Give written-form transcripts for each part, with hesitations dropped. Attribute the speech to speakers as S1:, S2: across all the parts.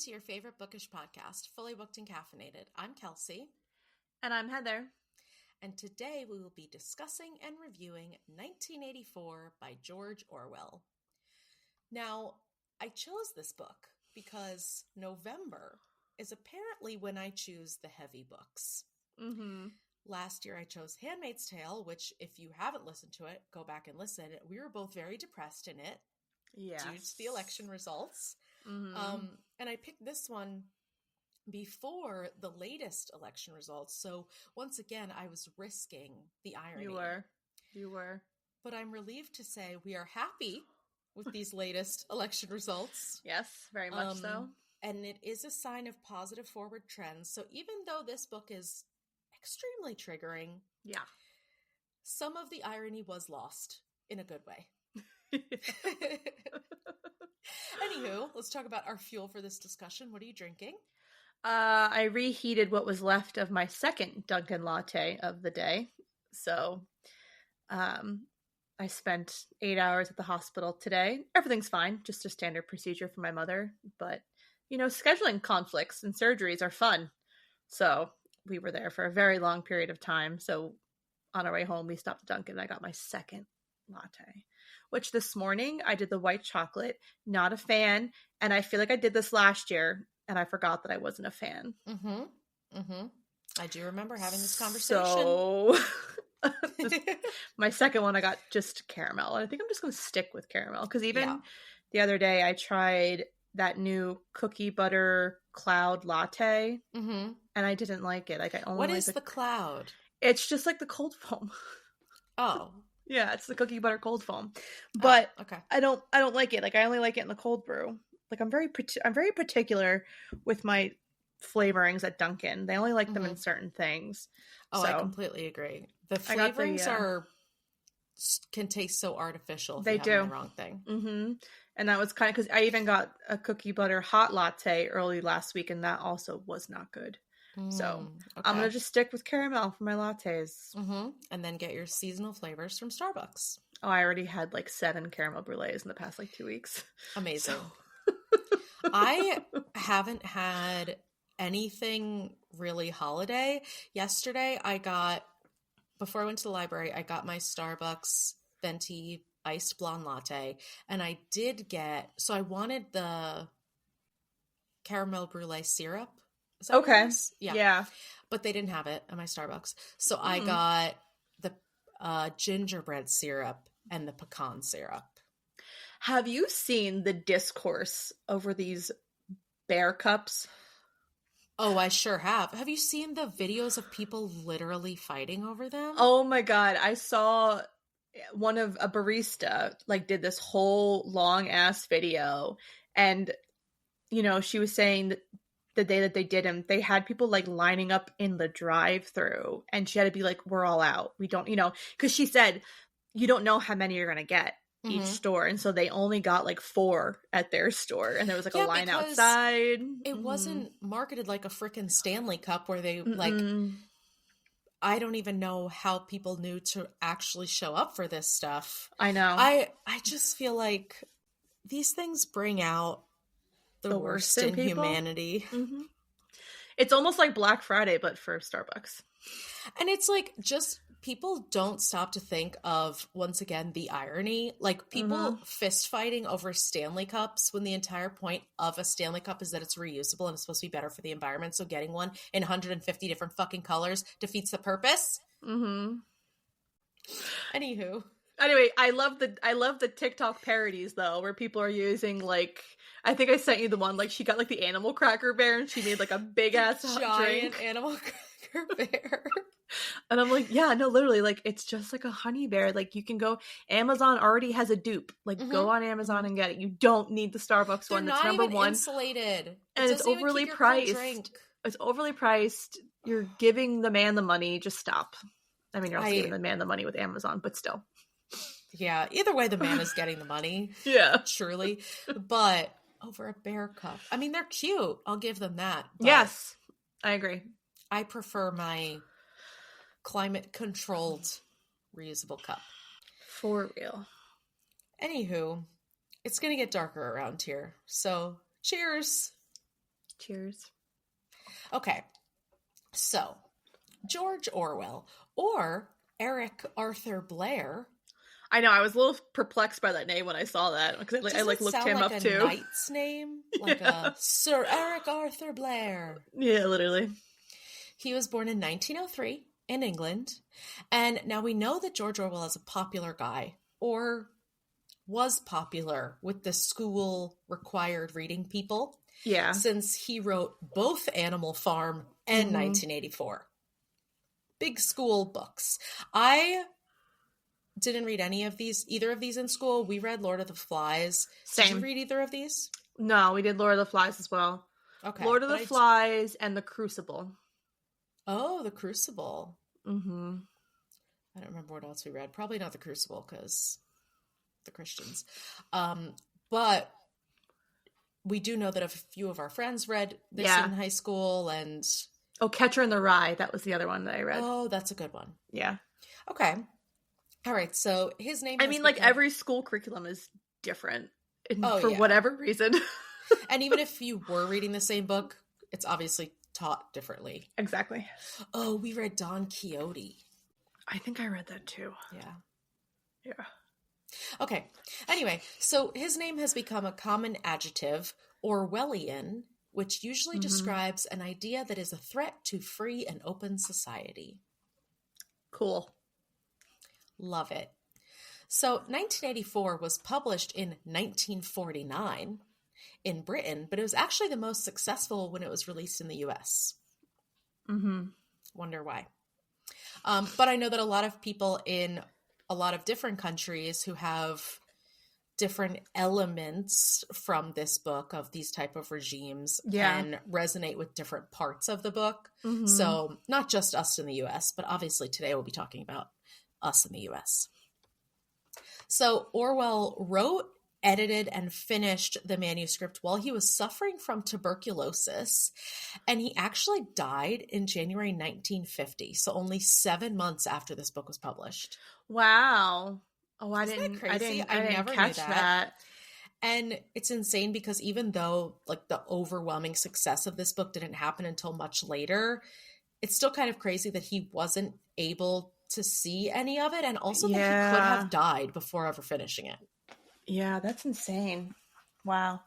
S1: to your favorite bookish podcast, Fully Booked and Caffeinated. I'm Kelsey.
S2: And I'm Heather.
S1: And today we will be discussing and reviewing 1984 by George Orwell. Now, I chose this book because November is apparently when I choose the heavy books.
S2: Mm-hmm.
S1: Last year I chose Handmaid's Tale, which if you haven't listened to it, go back and listen. We were both very depressed in it.
S2: Yes.
S1: Due to the election results.
S2: Mm-hmm.
S1: And I picked this one before the latest election results. So once again, I was risking the irony.
S2: You were.
S1: But I'm relieved to say we are happy with these latest election results.
S2: Yes, very much so.
S1: And it is a sign of positive forward trends. So even though this book is extremely triggering,
S2: yeah,
S1: some of the irony was lost in a good way. Anywho, let's talk about our fuel for this discussion. What are you drinking?
S2: I reheated what was left of my second Dunkin' latte of the day. So I spent 8 hours at the hospital today. Everything's fine, just a standard procedure for my mother. But, you know, scheduling conflicts and surgeries are fun. So we were there for a very long period of time. So on our way home, we stopped at Dunkin' and I got my second latte, which this morning I did the white chocolate. Not a fan, and I feel like I did this last year and I forgot that I wasn't a fan.
S1: I do remember having this conversation.
S2: So my second one I got just caramel, and I think I'm just going to stick with caramel because even the other day I tried that new cookie butter cloud latte and I didn't like it. Like I only
S1: What is the cloud?
S2: It's just like the cold foam.
S1: Oh.
S2: Yeah, it's the cookie butter cold foam, but
S1: okay.
S2: I don't like it. Like I only like it in the cold brew. Like I'm very particular with my flavorings at Dunkin'. They only like them in certain things.
S1: Oh,
S2: so,
S1: I completely agree. The flavorings can taste so artificial. If
S2: they
S1: you have
S2: do
S1: the wrong thing.
S2: Mm-hmm. And that was kind of because I even got a cookie butter hot latte early last week, and that also was not good. So I'm going to just stick with caramel for my lattes.
S1: And then get your seasonal flavors from Starbucks.
S2: Oh, I already had like 7 caramel brulees in the past 2 weeks.
S1: Amazing. I haven't had anything really holiday. Yesterday before I went to the library, I got my Starbucks venti iced blonde latte. And I I wanted the caramel brulee syrup.
S2: Okay. Yeah.
S1: But they didn't have it at my Starbucks. So I got the gingerbread syrup and the pecan syrup.
S2: Have you seen the discourse over these bear cups?
S1: Oh, I sure have. Have you seen the videos of people literally fighting over them?
S2: Oh my God. I saw a barista did this whole long ass video, and you know, she was saying that the day that they did them, they had people lining up in the drive-thru, and she had to be like, we're all out. We don't, because she said, you don't know how many you're going to get each store. And so they only got 4 at their store, and there was a line outside.
S1: It wasn't marketed like a freaking Stanley Cup where they I don't even know how people knew to actually show up for this stuff.
S2: I know.
S1: I just feel like these things bring out the worst in humanity.
S2: It's almost like Black Friday, but for Starbucks.
S1: And it's just people don't stop to think of, once again, the irony. People fist fighting over Stanley Cups when the entire point of a Stanley Cup is that it's reusable and it's supposed to be better for the environment. So getting one in 150 different fucking colors defeats the purpose. Anywho.
S2: Anyway, I love the TikTok parodies though, where people are using I think I sent you the one she got the animal cracker bear and she made a big ass
S1: giant animal cracker bear.
S2: And I'm like, yeah, no, literally, it's just a honey bear. You can go, Amazon already has a dupe. Go on Amazon and get it. You don't need the Starbucks one. That's number one.
S1: Insulated.
S2: And it's overly priced. It's overly priced. You're giving the man the money. Just stop. I mean, you're also giving the man the money with Amazon, but still.
S1: Yeah, either way, the man is getting the money.
S2: Yeah.
S1: Truly. But over a bear cup. I mean, they're cute. I'll give them that.
S2: Yes, I agree.
S1: I prefer my climate-controlled reusable cup.
S2: For real.
S1: Anywho, it's going to get darker around here. So, cheers.
S2: Cheers.
S1: Okay, so George Orwell or Eric Arthur Blair.
S2: I know, I was a little perplexed by that name when I saw that, because I looked him
S1: like
S2: up
S1: a
S2: too.
S1: knight's name? Like a Sir Eric Arthur Blair.
S2: Yeah, literally.
S1: He was born in 1903 in England, and now we know that George Orwell is a popular guy, or was popular with the school required reading people.
S2: Yeah.
S1: Since he wrote both Animal Farm and 1984. Big school books. I didn't read either of these in school. We read Lord of the Flies.
S2: Same.
S1: Did you read either of these?
S2: No, we did Lord of the Flies as well.
S1: Okay.
S2: Lord of the Flies and The Crucible.
S1: Oh, The Crucible.
S2: Mm-hmm.
S1: I don't remember what else we read. Probably not The Crucible, because the Christians. But we do know that a few of our friends read this in high school, and...
S2: Oh, Catcher in the Rye. That was the other one that I read.
S1: Oh, that's a good one.
S2: Yeah.
S1: Okay. All right, so his name...
S2: like, every school curriculum is different for whatever reason.
S1: And even if you were reading the same book, it's obviously taught differently.
S2: Exactly.
S1: Oh, we read Don Quixote.
S2: I think I read that too.
S1: Yeah. Okay. Anyway, so his name has become a common adjective, Orwellian, which usually describes an idea that is a threat to free and open society.
S2: Cool.
S1: Love it. So 1984 was published in 1949 in Britain, but it was actually the most successful when it was released in the US. Wonder why. But I know that a lot of people in a lot of different countries who have different elements from this book of these type of regimes can resonate with different parts of the book. So not just us in the US, but obviously today we'll be talking about us in the US. So Orwell wrote, edited, and finished the manuscript while he was suffering from tuberculosis, and he actually died in January 1950, so only 7 months after this book was published.
S2: Wow. Oh, I
S1: Isn't
S2: didn't
S1: that crazy?
S2: I didn't
S1: never
S2: catch
S1: knew
S2: that.
S1: And it's insane because even though like the overwhelming success of this book didn't happen until much later, it's still kind of crazy that he wasn't able to see any of it, and also that he could have died before ever finishing it.
S2: Yeah, that's insane. Wow.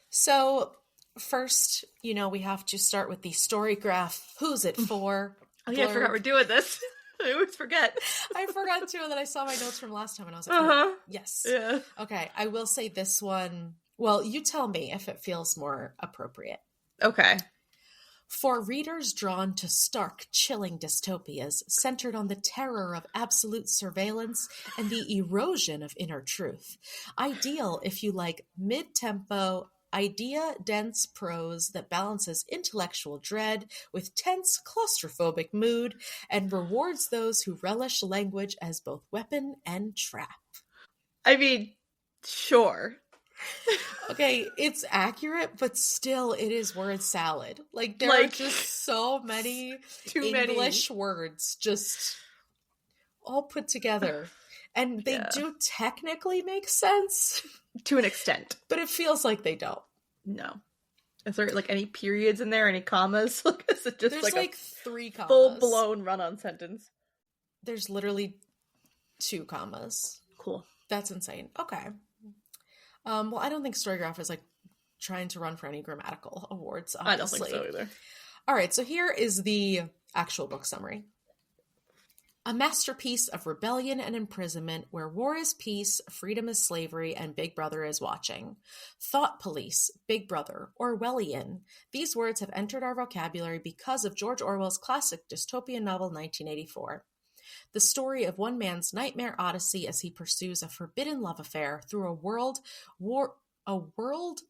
S1: So first, we have to start with the story graph. Who's it for?
S2: Oh yeah, I forgot we're doing this. I always forget.
S1: I forgot too, and then I saw my notes from last time and I was like, oh, yes.
S2: Yeah.
S1: Okay, I will say this one. Well, you tell me if it feels more appropriate.
S2: Okay.
S1: For readers drawn to stark, chilling dystopias centered on the terror of absolute surveillance and the erosion of inner truth. Ideal if you like mid-tempo, idea-dense prose that balances intellectual dread with tense, claustrophobic mood and rewards those who relish language as both weapon and trap.
S2: I mean, sure.
S1: Okay, it's accurate, but still it is word salad. Like, there are just so many English words just all put together. And they do technically make sense.
S2: To an extent.
S1: But it feels like they don't.
S2: No. Is there like any periods in there? Any commas? Is it just
S1: There's like 3 commas.
S2: Full-blown run-on sentence.
S1: There's literally 2 commas.
S2: Cool.
S1: That's insane. Okay. Well, I don't think Storygraph is like trying to run for any grammatical awards, obviously.
S2: I don't think so either.
S1: All right, so here is the actual book summary. A masterpiece of rebellion and imprisonment where war is peace, freedom is slavery, and Big Brother is watching. Thought police, Big Brother, Orwellian. These words have entered our vocabulary because of George Orwell's classic dystopian novel 1984. The story of one man's nightmare odyssey as he pursues a forbidden love affair through a world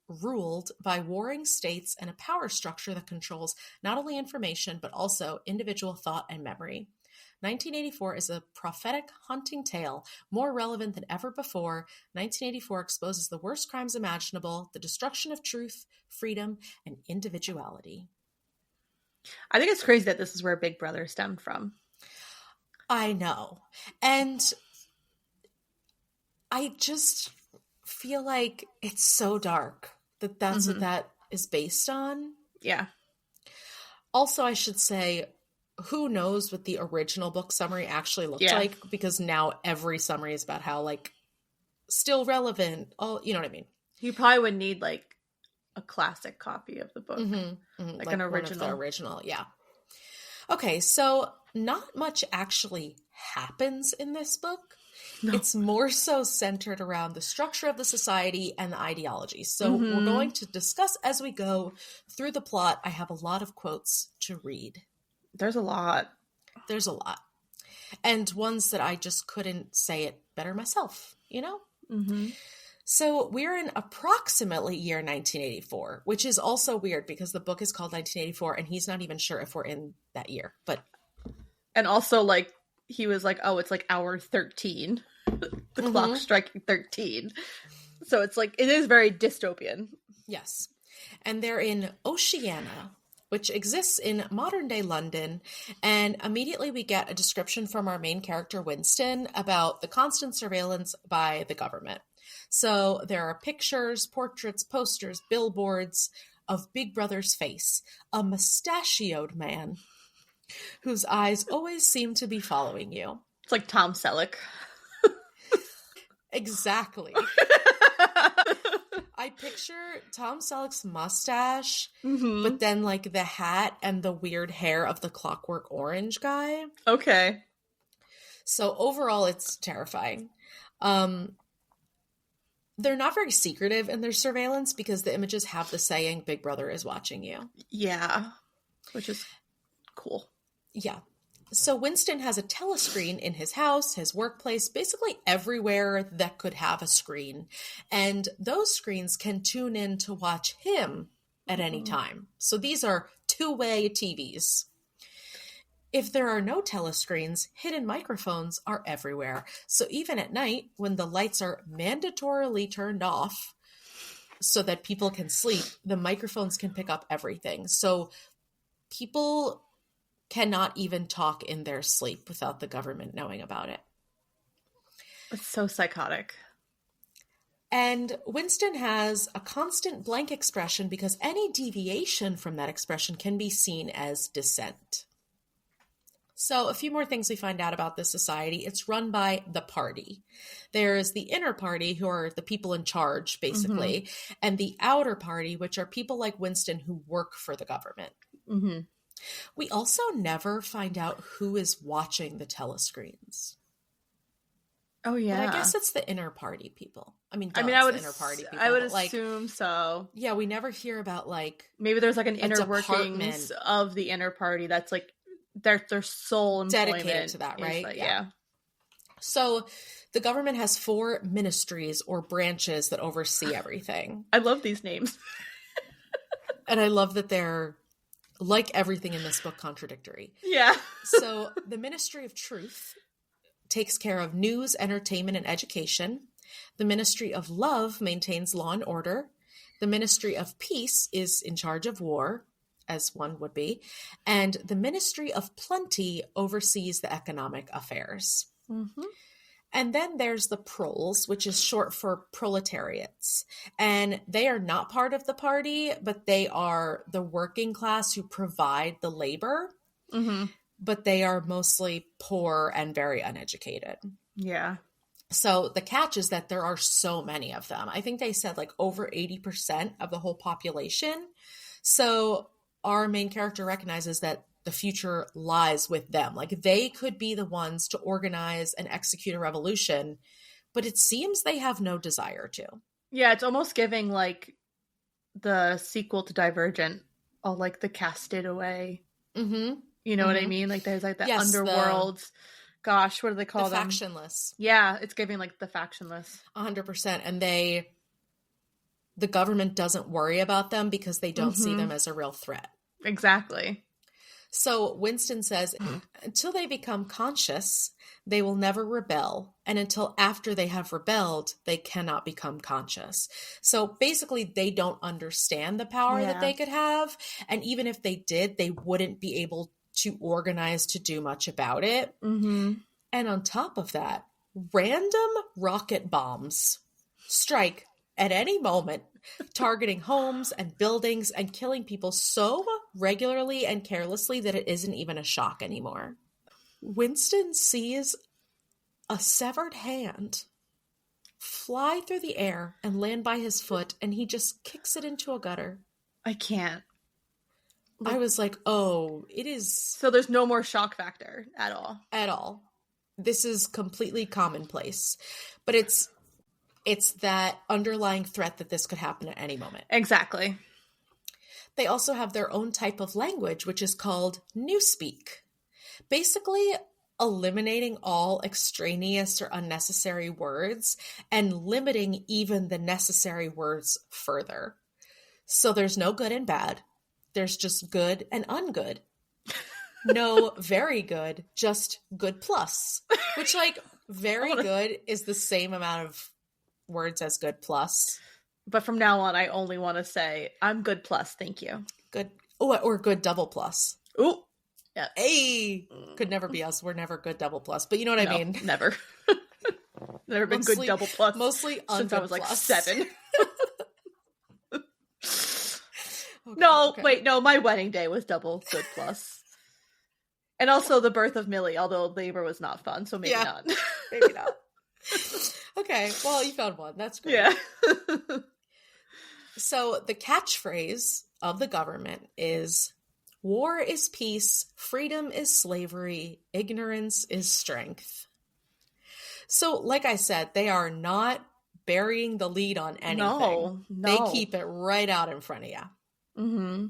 S1: ruled by warring states and a power structure that controls not only information but also individual thought and memory. 1984 is a prophetic, haunting tale, more relevant than ever before. 1984 exposes the worst crimes imaginable, the destruction of truth, freedom, and individuality.
S2: I think it's crazy that this is where Big Brother stemmed from.
S1: I know. And I just feel like it's so dark that that's what that is based on.
S2: Yeah.
S1: Also, I should say, who knows what the original book summary actually looked
S2: Yeah.
S1: like, because now every summary is about how, like, still relevant. Oh, you know what I mean?
S2: You probably would need like a classic copy of the book.
S1: Like
S2: an
S1: one of
S2: original.
S1: the original, yeah. Okay, so not much actually happens in this book.
S2: No.
S1: It's more so centered around the structure of the society and the ideology. So we're going to discuss as we go through the plot. I have a lot of quotes to read.
S2: There's a lot.
S1: There's a lot. And ones that I just couldn't say it better myself, you know? So we're in approximately year 1984, which is also weird because the book is called 1984 and he's not even sure if we're in that year.
S2: And also, like, he was like, oh, it's like hour 13. The clock striking 13. So it's like, it is very dystopian.
S1: Yes. And they're in Oceania, which exists in modern-day London, and immediately we get a description from our main character, Winston, about the constant surveillance by the government. So there are pictures, portraits, posters, billboards of Big Brother's face, a mustachioed man whose eyes always seem to be following you.
S2: It's like Tom Selleck.
S1: Exactly. I picture Tom Selleck's mustache, but then like the hat and the weird hair of the Clockwork Orange guy.
S2: Okay.
S1: So overall, it's terrifying. They're not very secretive in their surveillance because the images have the saying, Big Brother is watching you.
S2: Yeah. Which is cool.
S1: Yeah. So Winston has a telescreen in his house, his workplace, basically everywhere that could have a screen. And those screens can tune in to watch him at any time. So these are two-way TVs. If there are no telescreens, hidden microphones are everywhere. So even at night, when the lights are mandatorily turned off so that people can sleep, the microphones can pick up everything. So people cannot even talk in their sleep without the government knowing about it.
S2: It's so psychotic.
S1: And Winston has a constant blank expression because any deviation from that expression can be seen as dissent. So a few more things we find out about this society. It's run by the party. There's the inner party, who are the people in charge, basically, and the outer party, which are people like Winston who work for the government. We also never find out who is watching the telescreens.
S2: Oh, yeah.
S1: But I guess it's the inner party people. I mean,
S2: I would
S1: the inner party people.
S2: I would assume so.
S1: Yeah, we never hear about, like,
S2: maybe there's like an inner
S1: department
S2: workings of the inner party that's like their sole employment
S1: dedicated to that, right?
S2: Like, yeah.
S1: So the government has 4 ministries or branches that oversee everything.
S2: I love these names.
S1: And I love that they're, like everything in this book, contradictory.
S2: Yeah.
S1: So the Ministry of Truth takes care of news, entertainment, and education. The Ministry of Love maintains law and order. The Ministry of Peace is in charge of war, as one would be. And the Ministry of Plenty oversees the economic affairs. And then there's the proles, which is short for proletariats. And they are not part of the party, but they are the working class who provide the labor. But they are mostly poor and very uneducated.
S2: Yeah.
S1: So the catch is that there are so many of them. I think they said like over 80% of the whole population. So our main character recognizes that the future lies with them. Like, they could be the ones to organize and execute a revolution, but it seems they have no desire to.
S2: Yeah, it's almost giving like the sequel to Divergent, all like the casted away. You know what I mean? Like, there's like the underworld. Gosh, what do they call them?
S1: Factionless.
S2: Yeah, it's giving like the factionless.
S1: 100%. And the government doesn't worry about them because they don't see them as a real threat.
S2: Exactly.
S1: So Winston says, until they become conscious, they will never rebel. And until after they have rebelled, they cannot become conscious. So basically, they don't understand the power that they could have. And even if they did, they wouldn't be able to organize to do much about it. And on top of that, random rocket bombs strike at any moment targeting homes and buildings and killing people so regularly and carelessly that it isn't even a shock anymore. Winston sees a severed hand fly through the air and land by his foot, and he just kicks it into a gutter.
S2: I can't.
S1: I was like, oh, it is...
S2: So there's no more shock factor at all?
S1: At all. This is completely commonplace. But it's that underlying threat that this could happen at any moment.
S2: Exactly.
S1: They also have their own type of language, which is called newspeak. Basically, eliminating all extraneous or unnecessary words and limiting even the necessary words further. So there's no good and bad. There's just good and ungood. No very good, just good plus. Which, like, very good is the same amount of words as good plus.
S2: But from now on, I only want to say, I'm good plus, thank you.
S1: Good. Oh, or good double plus.
S2: Ooh. Yeah.
S1: Hey! Could never be us. We're never good double plus. But you know what I mean?
S2: Never. Never been good double plus.
S1: Mostly
S2: since I was like
S1: plus.
S2: 7. Wait, no, my wedding day was double good plus. And also the birth of Millie, although labor was not fun, so maybe not.
S1: Maybe not. Okay, well, you found one. That's great.
S2: Yeah.
S1: So the catchphrase of the government is, war is peace, freedom is slavery, ignorance is strength. So, like I said, they are not burying the lead on anything.
S2: No.
S1: They keep it right out in front of you.
S2: Mm-hmm.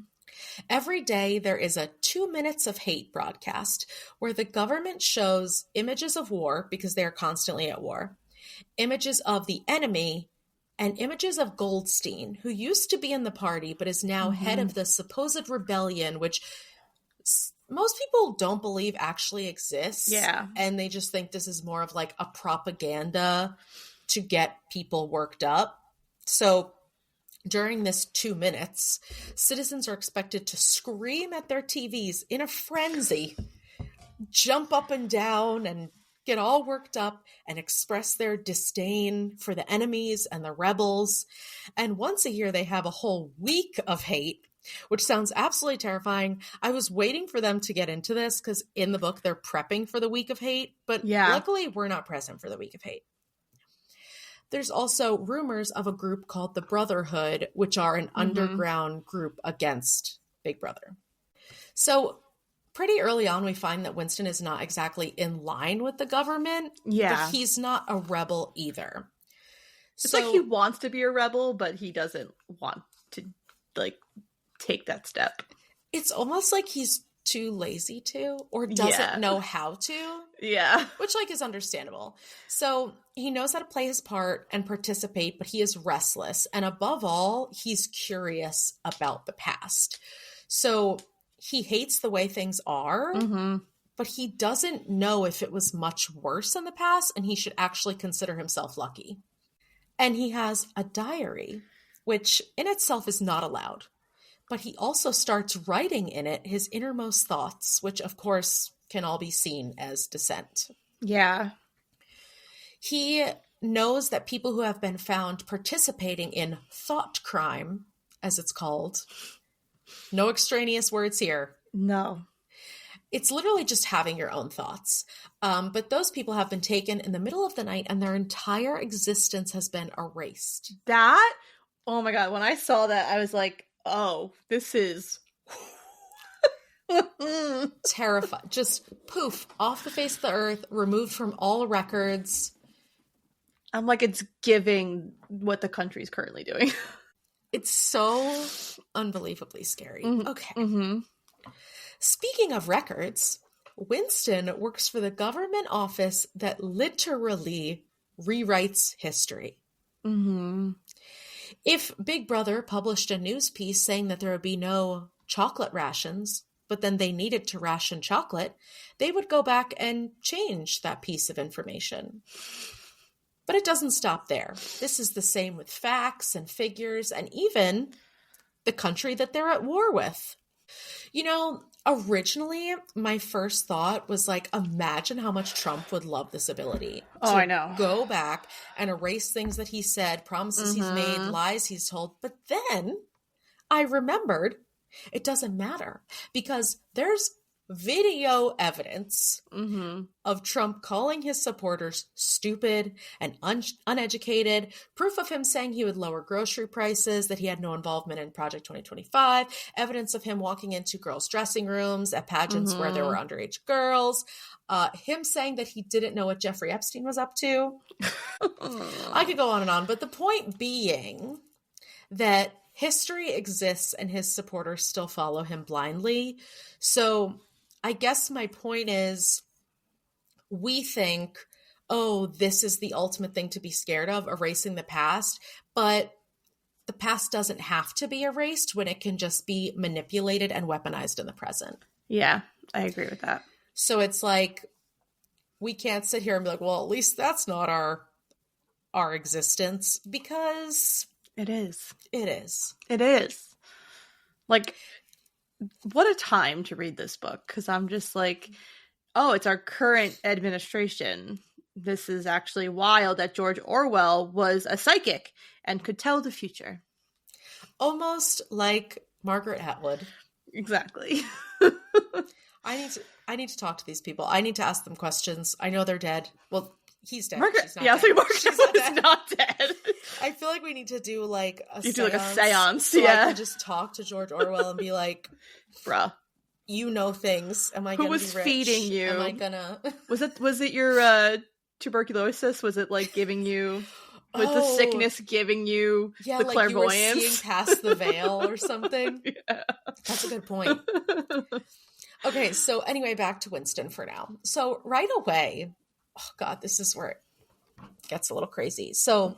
S1: Every day there is a 2 minutes of hate broadcast where the government shows images of war, because they are constantly at war, images of the enemy, and images of Goldstein, who used to be in the party but is now head of the supposed rebellion, which most people don't believe actually exists.
S2: Yeah.
S1: And they just think this is more of like a propaganda to get people worked up. So during this 2 minutes, citizens are expected to scream at their TVs in a frenzy, jump up and down and get all worked up and express their disdain for the enemies and the rebels. And once a year, they have a whole week of hate, which sounds absolutely terrifying. I was waiting for them to get into this because in the book, they're prepping for the week of hate. But luckily, we're not present for the week of hate. There's also rumors of a group called the Brotherhood, which are an underground group against Big Brother. So pretty early on, we find that Winston is not exactly in line with the government.
S2: Yeah.
S1: But he's not a rebel either.
S2: It's like he wants to be a rebel, but he doesn't want to, like, take that step.
S1: It's almost like he's too lazy to, or doesn't know how to.
S2: Yeah.
S1: Which, like, is understandable. So he knows how to play his part and participate, but he is restless. And above all, he's curious about the past. So he hates the way things are, but he doesn't know if it was much worse in the past, and he should actually consider himself lucky. And he has a diary, which in itself is not allowed. But he also starts writing in it his innermost thoughts, which, of course, can all be seen as dissent.
S2: Yeah.
S1: He knows that people who have been found participating in thought crime, as it's called, no extraneous words here.
S2: No.
S1: It's literally just having your own thoughts. But those people have been taken in the middle of the night and their entire existence has been erased.
S2: That? Oh my God. When I saw that, I was like, oh, this is
S1: terrifying. Just poof, off the face of the earth, removed from all records.
S2: I'm like, it's giving what the country's currently doing.
S1: It's so unbelievably scary. Okay. Speaking of records, Winston works for the government office that literally rewrites history. If Big Brother published a news piece saying that there would be no chocolate rations, but then they needed to ration chocolate, they would go back and change that piece of information. But it doesn't stop there. This is the same with facts and figures and even the country that they're at war with. You know, Originally, my first thought was like, imagine how much Trump would love this ability
S2: Oh,
S1: to
S2: I know.
S1: go back and erase things that he said, promises he's made, lies he's told. But then I remembered it doesn't matter because there's video evidence of Trump calling his supporters stupid and uneducated, proof of him saying he would lower grocery prices, that he had no involvement in Project 2025, evidence of him walking into girls' dressing rooms at pageants where there were underage girls, him saying that he didn't know what Jeffrey Epstein was up to. I could go on and on, but the point being that history exists and his supporters still follow him blindly. So I guess my point is, we think, oh, this is the ultimate thing to be scared of, erasing the past. But the past doesn't have to be erased when it can just be manipulated and weaponized in the present.
S2: Yeah, I agree with that.
S1: So it's like, we can't sit here and be like, well, at least that's not our existence, because
S2: it is.
S1: It is.
S2: It is. Like, what a time to read this book, because I'm just like, oh, it's our current administration. This is actually wild that George Orwell was a psychic and could tell the future.
S1: Almost like Margaret Atwood.
S2: Exactly.
S1: I need to talk to these people. I need to ask them questions. I know they're dead. Well, he's dead.
S2: Margaret,
S1: she's not
S2: yeah,
S1: dead.
S2: Margaret was not dead.
S1: I feel like we need to do like a
S2: you
S1: seance.
S2: do like a seance,
S1: so
S2: yeah.
S1: I can just talk to George Orwell and be like,
S2: bruh,
S1: you know things. Am I gonna be rich?
S2: Who was feeding you?
S1: Am I gonna
S2: Was it your tuberculosis? Was it like giving you the sickness giving you the
S1: like
S2: clairvoyance?
S1: You were seeing past the veil or something?
S2: Yeah.
S1: That's a good point. Okay, so anyway, back to Winston for now. So right away, oh God, this is where it gets a little crazy. So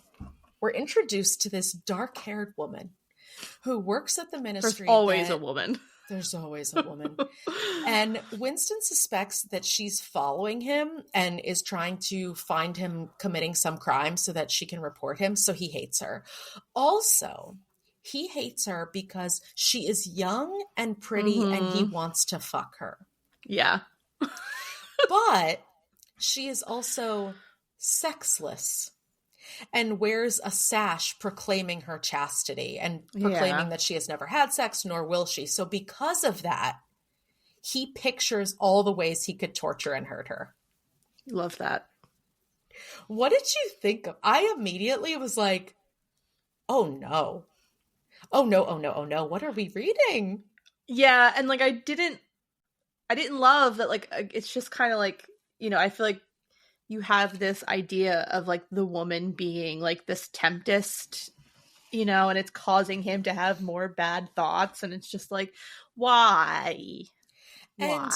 S1: we're introduced to this dark-haired woman who works at the ministry.
S2: There's always a woman.
S1: There's always a woman. And Winston suspects that she's following him and is trying to find him committing some crime so that she can report him. So he hates her. Also, he hates her because she is young and pretty and he wants to fuck her.
S2: Yeah.
S1: But she is also sexless and wears a sash proclaiming her chastity and proclaiming that she has never had sex, nor will she. So because of that, he pictures all the ways he could torture and hurt her.
S2: Love that.
S1: What did you think of? I immediately was like, oh no. Oh no, oh no, oh no. What are we reading?
S2: Yeah, and like I didn't love that, like it's just kind of like, you know, I feel like you have this idea of like the woman being like this tempest, you know, and it's causing him to have more bad thoughts, and it's just like, why?
S1: And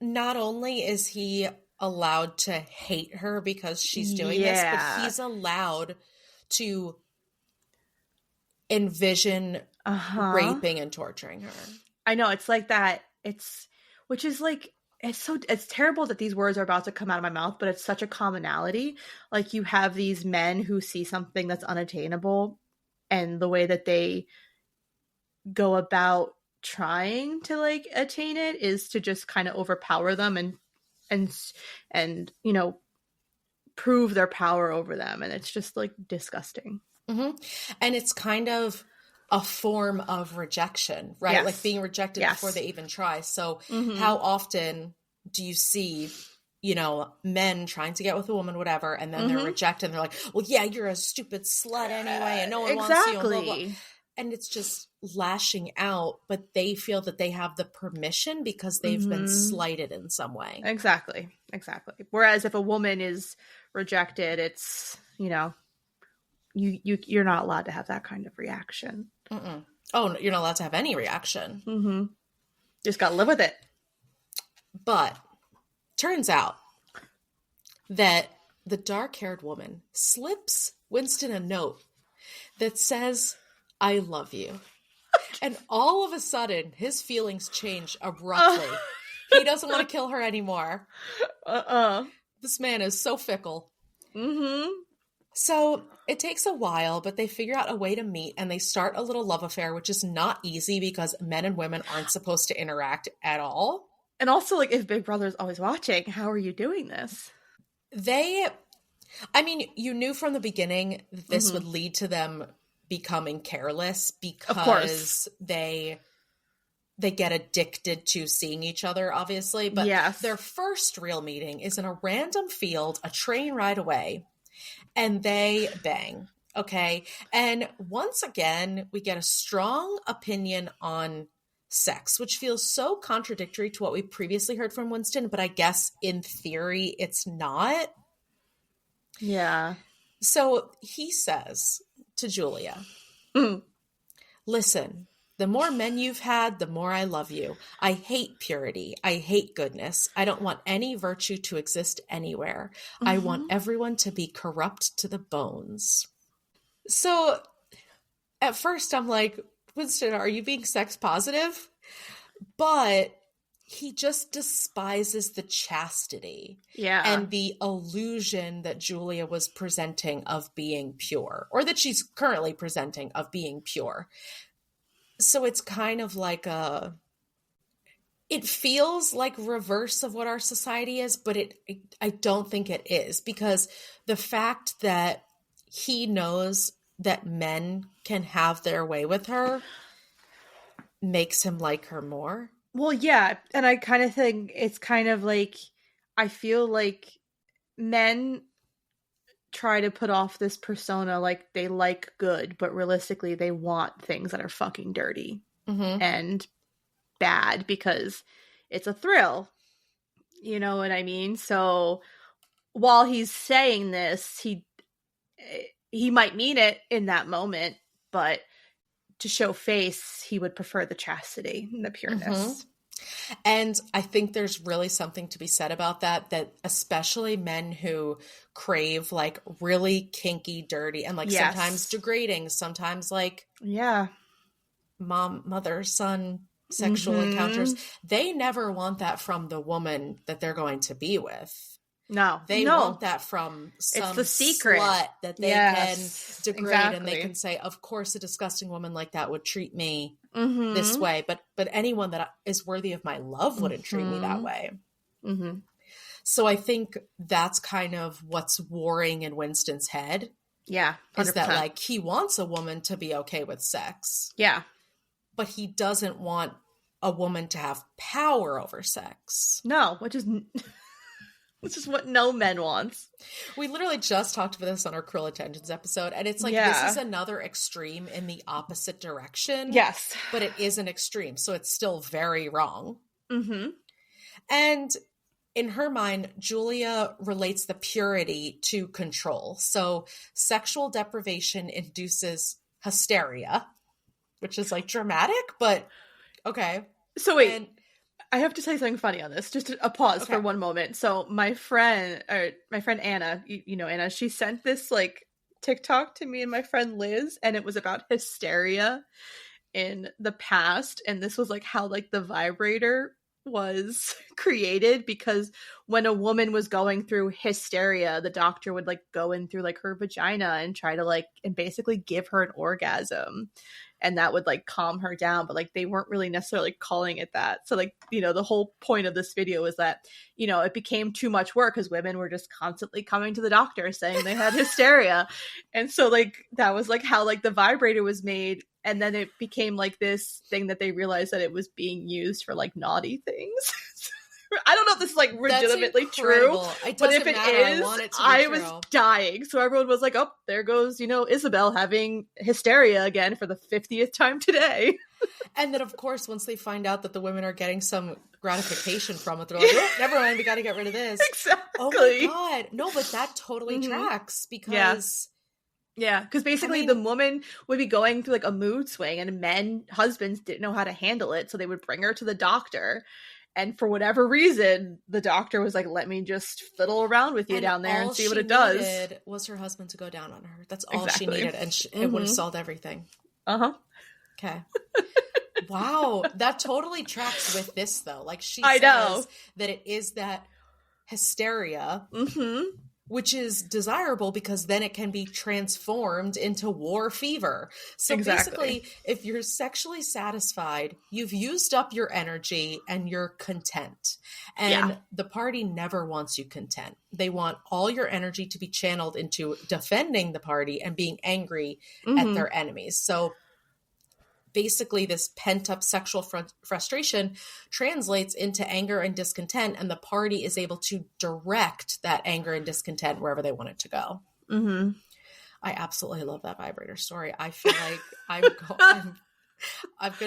S1: not only is he allowed to hate her because she's doing this, but he's allowed to envision raping and torturing her.
S2: I know, it's like that. Which is like, it's terrible that these words are about to come out of my mouth, but it's such a commonality. Like, you have these men who see something that's unattainable, and the way that they go about trying to like attain it is to just kind of overpower them and you know, prove their power over them, and it's just like disgusting.
S1: And it's kind of a form of rejection, right?
S2: Yes.
S1: Like being rejected before they even try. So how often do you see, you know, men trying to get with a woman, whatever, and then they're rejected and they're like, well, yeah, you're a stupid slut anyway, and no one wants you. And, blah, blah. And it's just lashing out, but they feel that they have the permission because they've been slighted in some way.
S2: Exactly. Whereas if a woman is rejected, it's, you know, you're not allowed to have that kind of reaction.
S1: Oh, you're not allowed to have any reaction.
S2: Just gotta live with it.
S1: But turns out that the dark-haired woman slips Winston a note that says, I love you. And all of a sudden, his feelings change abruptly. He doesn't want to kill her anymore. This man is so fickle. So it takes a while, but they figure out a way to meet and they start a little love affair, which is not easy because men and women aren't supposed to interact at all.
S2: And also, like, if Big Brother's always watching, how are you doing this?
S1: I mean, you knew from the beginning that this would lead to them becoming careless because they get addicted to seeing each other, obviously. But their first real meeting is in a random field, a train ride away, and they bang. Okay. And once again, we get a strong opinion on sex, which feels so contradictory to what we previously heard from Winston, but I guess in theory it's not.
S2: Yeah.
S1: So he says to Julia, listen, the more men you've had, the more I love you. I hate purity. I hate goodness. I don't want any virtue to exist anywhere. I want everyone to be corrupt to the bones. So at first I'm like, Winston, are you being sex positive? But he just despises the chastity and the illusion that Julia was presenting of being pure, or that she's currently presenting of being pure. So it's kind of like it feels like reverse of what our society is, but I don't think it is, because the fact that he knows that men can have their way with her makes him like her more.
S2: Well, yeah. And I kind of think it's kind of like, I feel like men try to put off this persona like they like good, but realistically they want things that are fucking dirty and bad because it's a thrill. You know what I mean? So while he's saying this, he might mean it in that moment, but to show face, he would prefer the chastity and the pureness.
S1: And I think there's really something to be said about that especially men who crave like really kinky, dirty, and like sometimes degrading, sometimes like mother, son, sexual encounters. They never want that from the woman that they're going to be with.
S2: No,
S1: they want that from some
S2: it's the secret
S1: slut that they can degrade, and they can say, of course a disgusting woman like that would treat me this way, but anyone that is worthy of my love wouldn't treat me that way. So I think that's kind of what's warring in Winston's head.
S2: Yeah, 100%.
S1: Is that like he wants a woman to be okay with sex.
S2: Yeah.
S1: But he doesn't want a woman to have power over sex.
S2: No, which is what no men wants.
S1: We literally just talked about this on our Cruel Intentions episode, and it's like this is another extreme in the opposite direction.
S2: Yes.
S1: But it is an extreme, so it's still very wrong. And in her mind, Julia relates the purity to control. So sexual deprivation induces hysteria, which is like dramatic, but okay.
S2: So wait, I have to say something funny on this. Just a pause for one moment. So my friend Anna, you know Anna, she sent this like TikTok to me and my friend Liz, and it was about hysteria in the past, and this was like how like the vibrator was created, because when a woman was going through hysteria, the doctor would like go in through like her vagina and try to like and basically give her an orgasm, and that would like calm her down, but like they weren't really necessarily calling it that. So like, you know, the whole point of this video is that, you know, it became too much work because women were just constantly coming to the doctor saying they had hysteria. And so like that was like how like the vibrator was made, and then it became like this thing that they realized that it was being used for like naughty things. I don't know if this is like legitimately true, but if it is, I was dying. So everyone was like, oh, there goes, you know, Isabel having hysteria again for the 50th time today.
S1: And then of course, once they find out that the women are getting some gratification from it, they're like, oh, never mind, we got to get rid of this.
S2: Exactly.
S1: Oh my God. No, but that totally tracks, because
S2: yeah, because basically the woman would be going through like a mood swing, and husbands didn't know how to handle it, so they would bring her to the doctor. And for whatever reason, the doctor was like, let me just fiddle around with you down there and see what it does. All she needed
S1: was her husband to go down on her. That's all she needed. And it would have solved everything. Okay. Wow. That totally tracks with this, though. Like she says that it is that hysteria. which is desirable because then it can be transformed into war fever. So basically, if you're sexually satisfied, you've used up your energy and you're content. And the party never wants you content. They want all your energy to be channeled into defending the party and being angry at their enemies. So basically, this pent-up sexual frustration translates into anger and discontent, and the party is able to direct that anger and discontent wherever they want it to go.
S2: Mm-hmm.
S1: I absolutely love that vibrator story. I feel like I'm going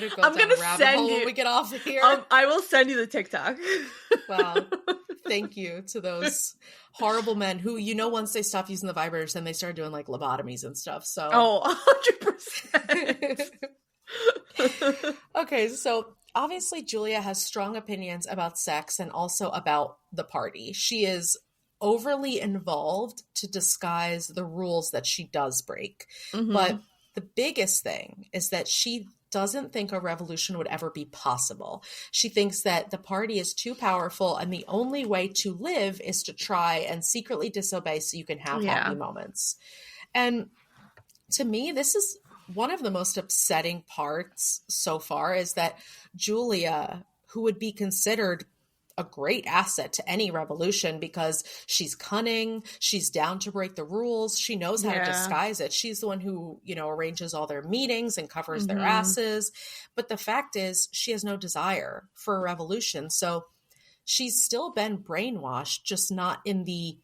S1: to go down a rabbit hole when we get off of here.
S2: I will send you the TikTok.
S1: Wow. Thank you to those horrible men who, once they stopped using the vibrators, then they started doing like lobotomies and stuff. So
S2: 100%.
S1: Okay, so obviously Julia has strong opinions about sex and also about the party. She is overly involved to disguise the rules that she does break. But the biggest thing is that she doesn't think a revolution would ever be possible. She thinks that the party is too powerful and the only way to live is to try and secretly disobey so you can have happy moments. And to me, this is one of the most upsetting parts so far, is that Julia, who would be considered a great asset to any revolution because she's cunning, she's down to break the rules, she knows how to disguise it. She's the one who, arranges all their meetings and covers their asses. But the fact is, she has no desire for a revolution. So she's still been brainwashed, just not in the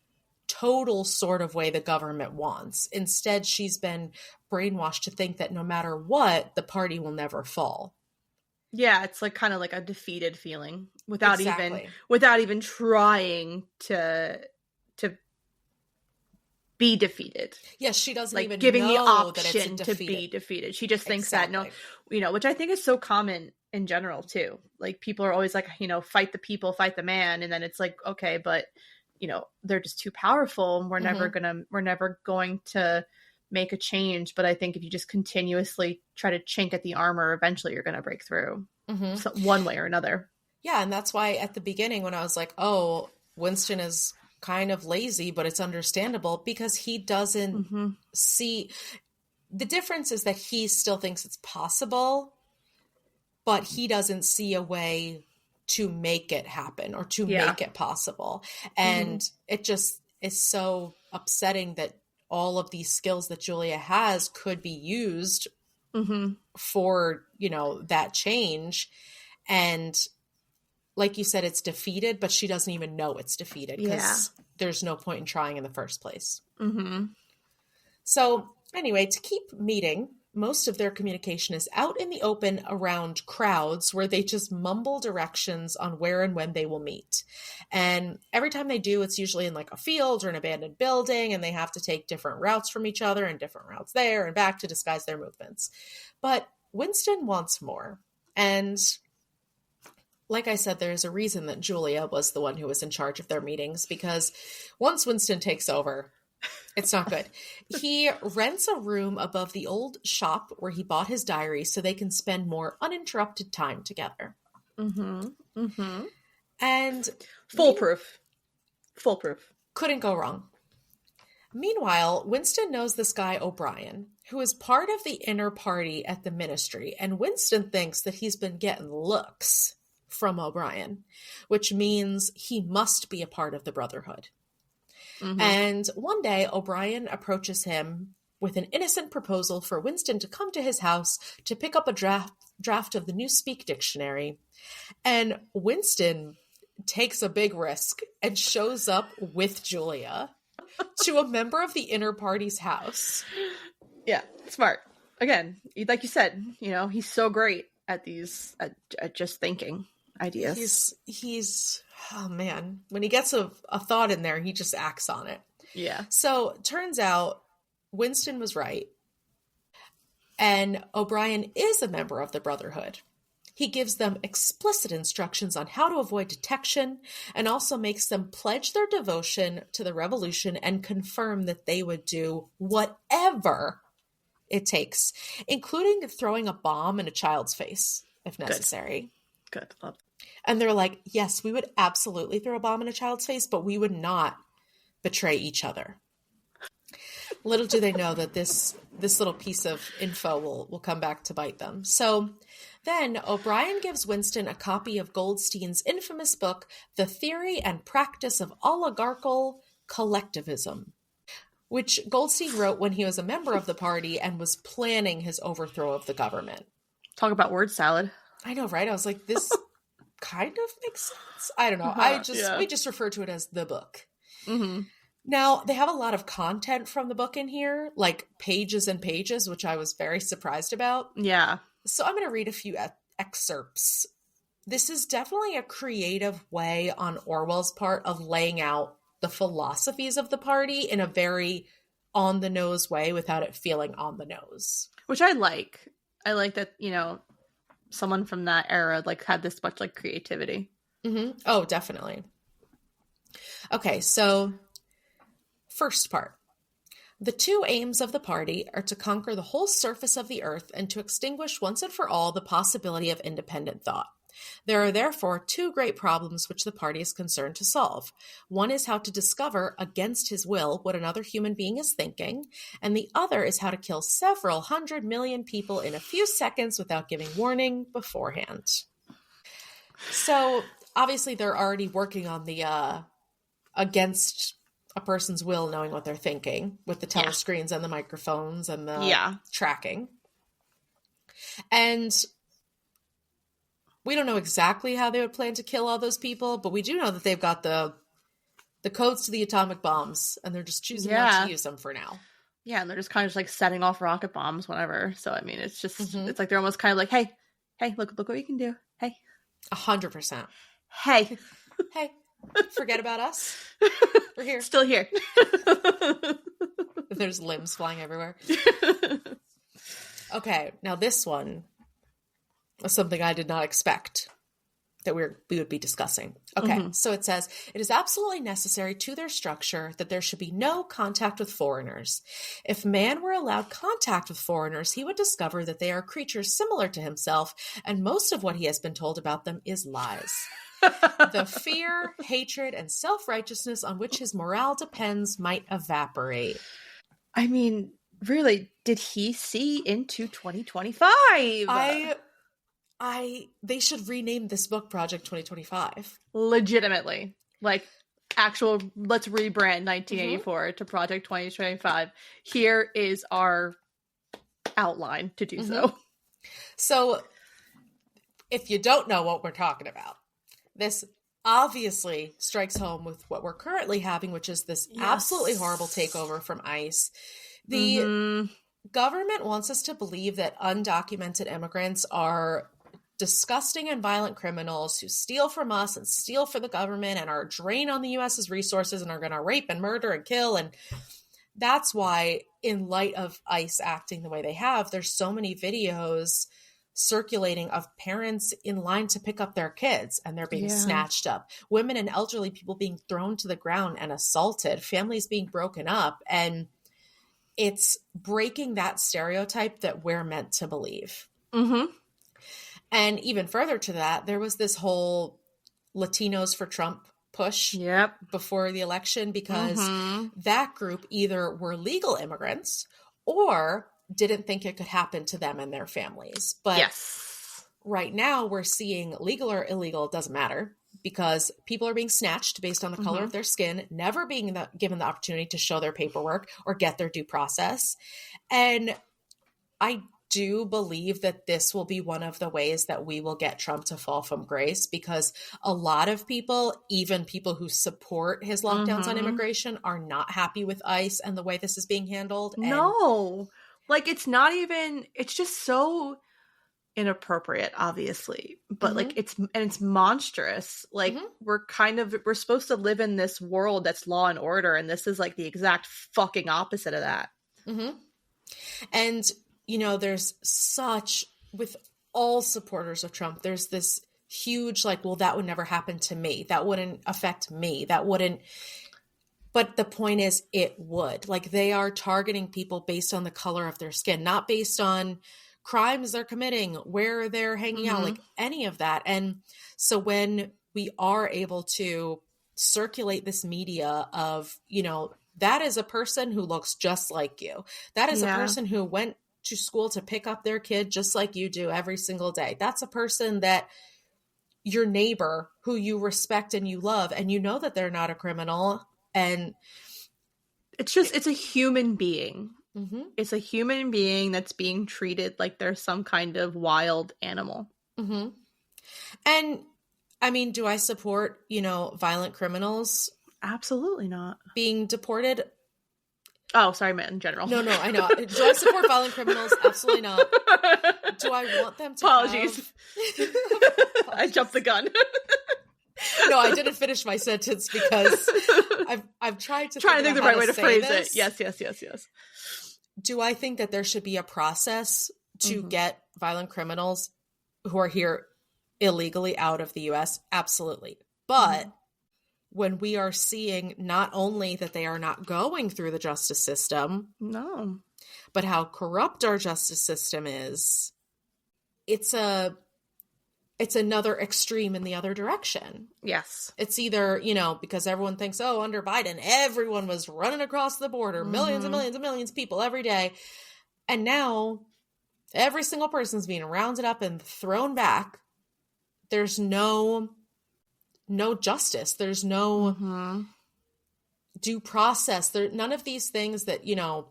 S1: total sort of way the government wants. Instead, she's been brainwashed to think that no matter what, the party will never fall.
S2: Yeah, it's like kind of like a defeated feeling without even trying to be defeated.
S1: Yes, she doesn't
S2: like
S1: even
S2: giving
S1: know
S2: the option
S1: that it's
S2: to be defeated. She just thinks that which I think is so common in general too. Like people are always like, fight the people, fight the man, and then it's like, okay, but they're just too powerful and we're never going to make a change. But I think if you just continuously try to chink at the armor, eventually you're going to break through so one way or another.
S1: Yeah. And that's why at the beginning when I was like, oh, Winston is kind of lazy, but it's understandable because he doesn't see the difference is that he still thinks it's possible, but he doesn't see a way to make it happen or to make it possible. And it just is so upsetting that all of these skills that Julia has could be used for, that change. And like you said, it's defeated, but she doesn't even know it's defeated because there's no point in trying in the first place. So anyway, to keep meeting, most of their communication is out in the open around crowds where they just mumble directions on where and when they will meet. And every time they do, it's usually in like a field or an abandoned building, and they have to take different routes from each other and different routes there and back to disguise their movements. But Winston wants more. And like I said, there's a reason that Julia was the one who was in charge of their meetings, because once Winston takes over, it's not good. He rents a room above the old shop where he bought his diary so they can spend more uninterrupted time together. And
S2: foolproof.
S1: Couldn't go wrong. Meanwhile, Winston knows this guy O'Brien, who is part of the inner party at the ministry, and Winston thinks that he's been getting looks from O'Brien, which means he must be a part of the Brotherhood. And one day, O'Brien approaches him with an innocent proposal for Winston to come to his house to pick up a draft of the New Speak Dictionary. And Winston takes a big risk and shows up with Julia to a member of the inner party's house.
S2: Yeah, smart. Again, like you said, he's so great at these, at just thinking ideas.
S1: He's oh man, when he gets a thought in there, he just acts on it.
S2: Yeah.
S1: So turns out Winston was right. And O'Brien is a member of the Brotherhood. He gives them explicit instructions on how to avoid detection and also makes them pledge their devotion to the revolution and confirm that they would do whatever it takes, including throwing a bomb in a child's face if necessary.
S2: Good. Love.
S1: And they're like, yes, we would absolutely throw a bomb in a child's face, but we would not betray each other. Little do they know that this little piece of info will come back to bite them. So then O'Brien gives Winston a copy of Goldstein's infamous book, The Theory and Practice of Oligarchical Collectivism, which Goldstein wrote when he was a member of the party and was planning his overthrow of the government.
S2: Talk about word salad.
S1: I know, right? I was like, this kind of makes sense. I don't know. We just refer to it as the book.
S2: Mm-hmm.
S1: Now, they have a lot of content from the book in here, like pages and pages, which I was very surprised about.
S2: Yeah.
S1: So I'm going to read a few excerpts. This is definitely a creative way on Orwell's part of laying out the philosophies of the party in a very on-the-nose way without it feeling on the nose.
S2: Which I like. I like that, someone from that era had this much creativity.
S1: Mm-hmm. Oh, definitely. Okay, so first part. The two aims of the party are to conquer the whole surface of the earth and to extinguish once and for all the possibility of independent thought. There are therefore two great problems which the party is concerned to solve. One is how to discover, against his will, what another human being is thinking, and the other is how to kill several 100 million people in a few seconds without giving warning beforehand. So, obviously, they're already working on the against a person's will knowing what they're thinking with the telescreens and the microphones and the tracking. And we don't know exactly how they would plan to kill all those people, but we do know that they've got the codes to the atomic bombs, and they're just choosing not to use them for now.
S2: Yeah, and they're just kind of just setting off rocket bombs whenever. So, I mean, it's just, it's like they're almost kind of hey, look what you can do. Hey.
S1: 100%.
S2: Hey.
S1: Hey. Forget about us. We're here.
S2: Still here.
S1: There's limbs flying everywhere. Okay, now this one was something I did not expect that we would be discussing. Okay, so it says, it is absolutely necessary to their structure that there should be no contact with foreigners. If man were allowed contact with foreigners, he would discover that they are creatures similar to himself, and most of what he has been told about them is lies. The fear, hatred, and self-righteousness on which his morale depends might evaporate.
S2: I mean, really, did he see into 2025?
S1: They should rename this book Project 2025.
S2: Legitimately. Actual, let's rebrand 1984 to Project 2025. Here is our outline to do so.
S1: So, if you don't know what we're talking about, this obviously strikes home with what we're currently having, which is this absolutely horrible takeover from ICE. The government wants us to believe that undocumented immigrants are disgusting and violent criminals who steal from us and steal for the government and are a drain on the U.S.'s resources and are going to rape and murder and kill. And that's why, in light of ICE acting the way they have, there's so many videos circulating of parents in line to pick up their kids and they're being snatched up, women and elderly people being thrown to the ground and assaulted, families being broken up. And it's breaking that stereotype that we're meant to believe. And even further to that, there was this whole Latinos for Trump push before the election because that group either were legal immigrants or didn't think it could happen to them and their families. But right now we're seeing legal or illegal, it doesn't matter, because people are being snatched based on the color of their skin, never being given the opportunity to show their paperwork or get their due process. And I do believe that this will be one of the ways that we will get Trump to fall from grace, because a lot of people, even people who support his lockdowns on immigration, are not happy with ICE and the way this is being handled.
S2: No. It's not even, it's just so inappropriate, obviously, but it's monstrous. We're supposed to live in this world that's law and order, and this is the exact fucking opposite of that.
S1: And there's such, with all supporters of Trump, there's this huge well, that would never happen to me, that wouldn't affect me, that wouldn't. But the point is, it would. They are targeting people based on the color of their skin, not based on crimes they're committing, where they're hanging out, any of that. And so when we are able to circulate this media of, you know, that is a person who looks just like you. That is a person who went to school to pick up their kid just like you do every single day. That's a person that your neighbor who you respect and you love, and you know that they're not a criminal. And
S2: it's just, it's a human being.
S1: Mm-hmm.
S2: It's a human being that's being treated like they're some kind of wild animal.
S1: Mm-hmm. And I mean, do I support, you know, violent criminals?
S2: Absolutely not.
S1: Being deported?
S2: Oh, sorry, I meant in general.
S1: No, I know. Do I support violent criminals? Absolutely not. Do I want them to
S2: Apologies. I jumped the gun.
S1: No, I didn't finish my sentence because I've tried to think
S2: the right way to phrase it. Yes.
S1: Do I think that there should be a process to get violent criminals who are here illegally out of the U.S.? Absolutely. But when we are seeing not only that they are not going through the justice system,
S2: no,
S1: but how corrupt our justice system is, it's another extreme in the other direction.
S2: Yes.
S1: It's either, you know, because everyone thinks, oh, under Biden, everyone was running across the border, millions and millions and millions of people every day. And now every single person's being rounded up and thrown back. There's no justice. There's no due process. None of these things that, you know,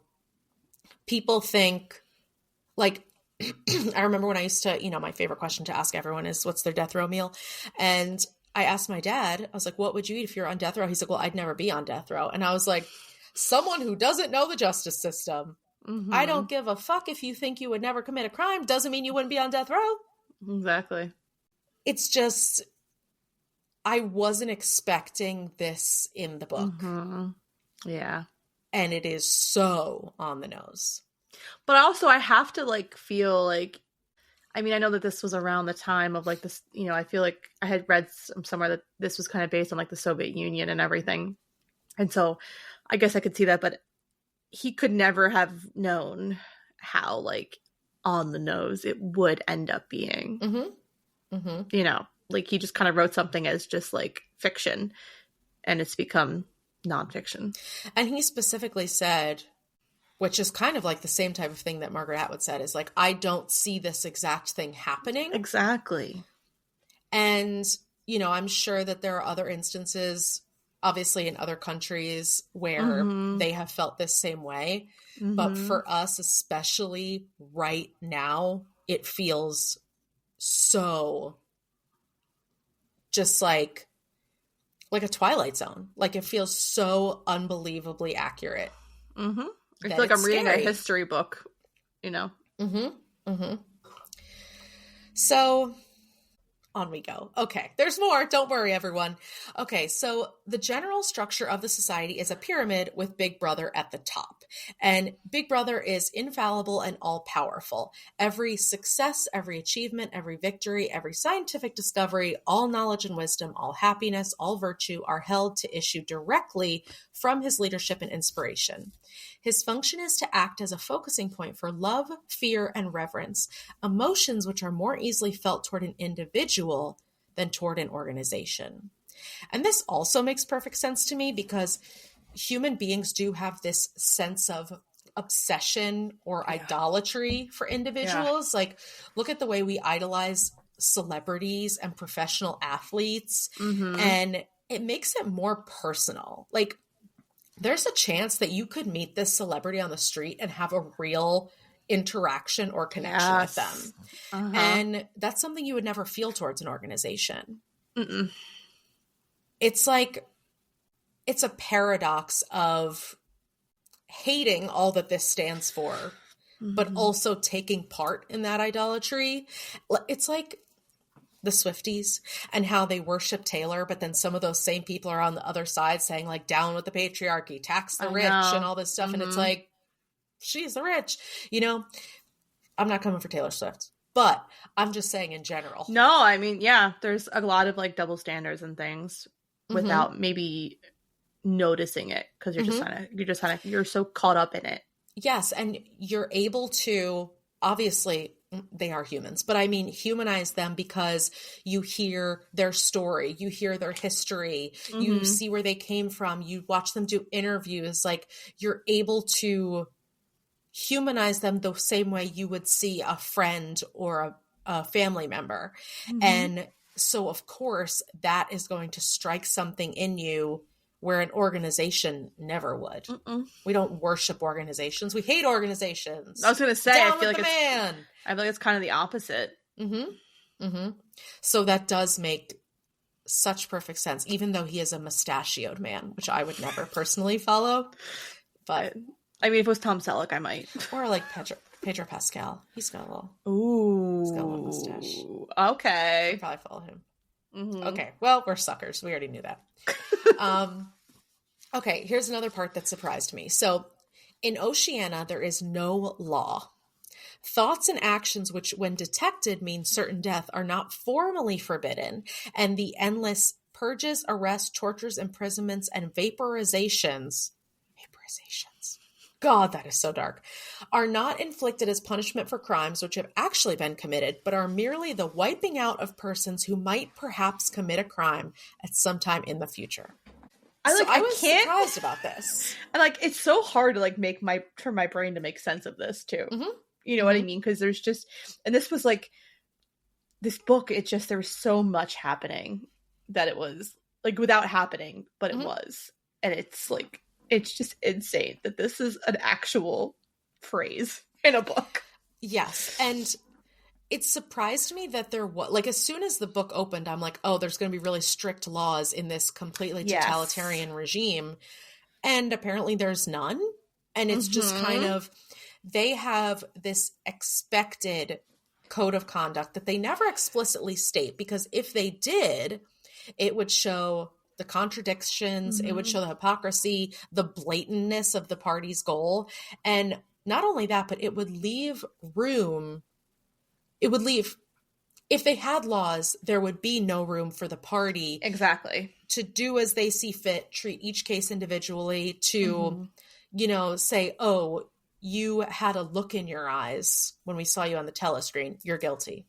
S1: people think, like, I remember when I used to, you know, my favorite question to ask everyone is, what's their death row meal? And I asked my dad, I was like, what would you eat if you're on death row? He's like, well, I'd never be on death row. And I was like, someone who doesn't know the justice system. I don't give a fuck if you think you would never commit a crime. Doesn't mean you wouldn't be on death row.
S2: Exactly.
S1: It's just, I wasn't expecting this in the book.
S2: Yeah.
S1: And it is so on the nose.
S2: But also I have to like feel like, I mean, I know that this was around the time of like this, you know, I feel like I had read somewhere that this was kind of based on like the Soviet Union and everything. And so I guess I could see that, but he could never have known how like on the nose it would end up being. You know, like he just kind of wrote something as just like fiction and it's become nonfiction.
S1: And he specifically said, which is kind of like the same type of thing that Margaret Atwood said, is like, I don't see this exact thing happening.
S2: Exactly.
S1: And, you know, I'm sure that there are other instances, obviously in other countries, where they have felt this same way. But for us, especially right now, it feels so just like a Twilight Zone. Like it feels so unbelievably accurate.
S2: I feel like I'm reading a history book, you know?
S1: So on we go. Okay, there's more. Don't worry, everyone. Okay, so the general structure of the society is a pyramid with Big Brother at the top. And Big Brother is infallible and all-powerful. Every success, every achievement, every victory, every scientific discovery, all knowledge and wisdom, all happiness, all virtue are held to issue directly from his leadership and inspiration. His function is to act as a focusing point for love, fear, and reverence, emotions which are more easily felt toward an individual than toward an organization. And this also makes perfect sense to me because human beings do have this sense of obsession or idolatry for individuals. Like, look at the way we idolize celebrities and professional athletes, and it makes it more personal. Like, there's a chance that you could meet this celebrity on the street and have a real interaction or connection with them. And that's something you would never feel towards an organization. It's like, it's a paradox of hating all that this stands for, but also taking part in that idolatry. It's like the Swifties and how they worship Taylor, but then some of those same people are on the other side saying like, down with the patriarchy, tax the rich and all this stuff. And it's like, she's the rich, you know. I'm not coming for Taylor Swift, but I'm just saying in general.
S2: No, I mean, yeah, there's a lot of like double standards and things without maybe noticing it because you're so caught up in it.
S1: Yes, and you're able to, obviously, they are humans, but I mean humanize them because you hear their story, you hear their history, you see where they came from, you watch them do interviews, like you're able to humanize them the same way you would see a friend or a family member. And so of course that is going to strike something in you where an organization never would. We don't worship organizations. We hate organizations.
S2: I was going to say,
S1: Down
S2: I feel
S1: with
S2: like
S1: the man.
S2: I feel like it's kind of the opposite.
S1: So that does make such perfect sense, even though he is a mustachioed man, which I would never personally follow. But
S2: I mean, if it was Tom Selleck, I might.
S1: Or like Pedro Pascal. He's got a little.
S2: He's
S1: got a little mustache.
S2: Okay.
S1: I'd probably follow him. Okay. Well, we're suckers. We already knew that. Okay. Here's another part that surprised me. So in Oceania, there is no law. Thoughts and actions which, when detected, mean certain death are not formally forbidden, and the endless purges, arrests, tortures, imprisonments, and vaporizations, God, that is so dark, are not inflicted as punishment for crimes which have actually been committed, but are merely the wiping out of persons who might perhaps commit a crime at some time in the future. I was surprised about this.
S2: And like, it's so hard to like turn my brain to make sense of this too. You know what I mean? Because there's just, and this was like, this book, there was so much happening that it was like without happening, but it was. And it's like, it's just insane that this is an actual phrase in a book.
S1: Yes. And it surprised me that there was, like, as soon as the book opened, I'm like, oh, there's going to be really strict laws in this completely totalitarian regime. And apparently there's none. And it's just kind of, they have this expected code of conduct that they never explicitly state, because if they did, it would show the contradictions, it would show the hypocrisy, the blatantness of the party's goal. And not only that, but it would leave room. If they had laws, there would be no room for the party to do as they see fit, treat each case individually, to, say, oh, you had a look in your eyes when we saw you on the telescreen, you're guilty.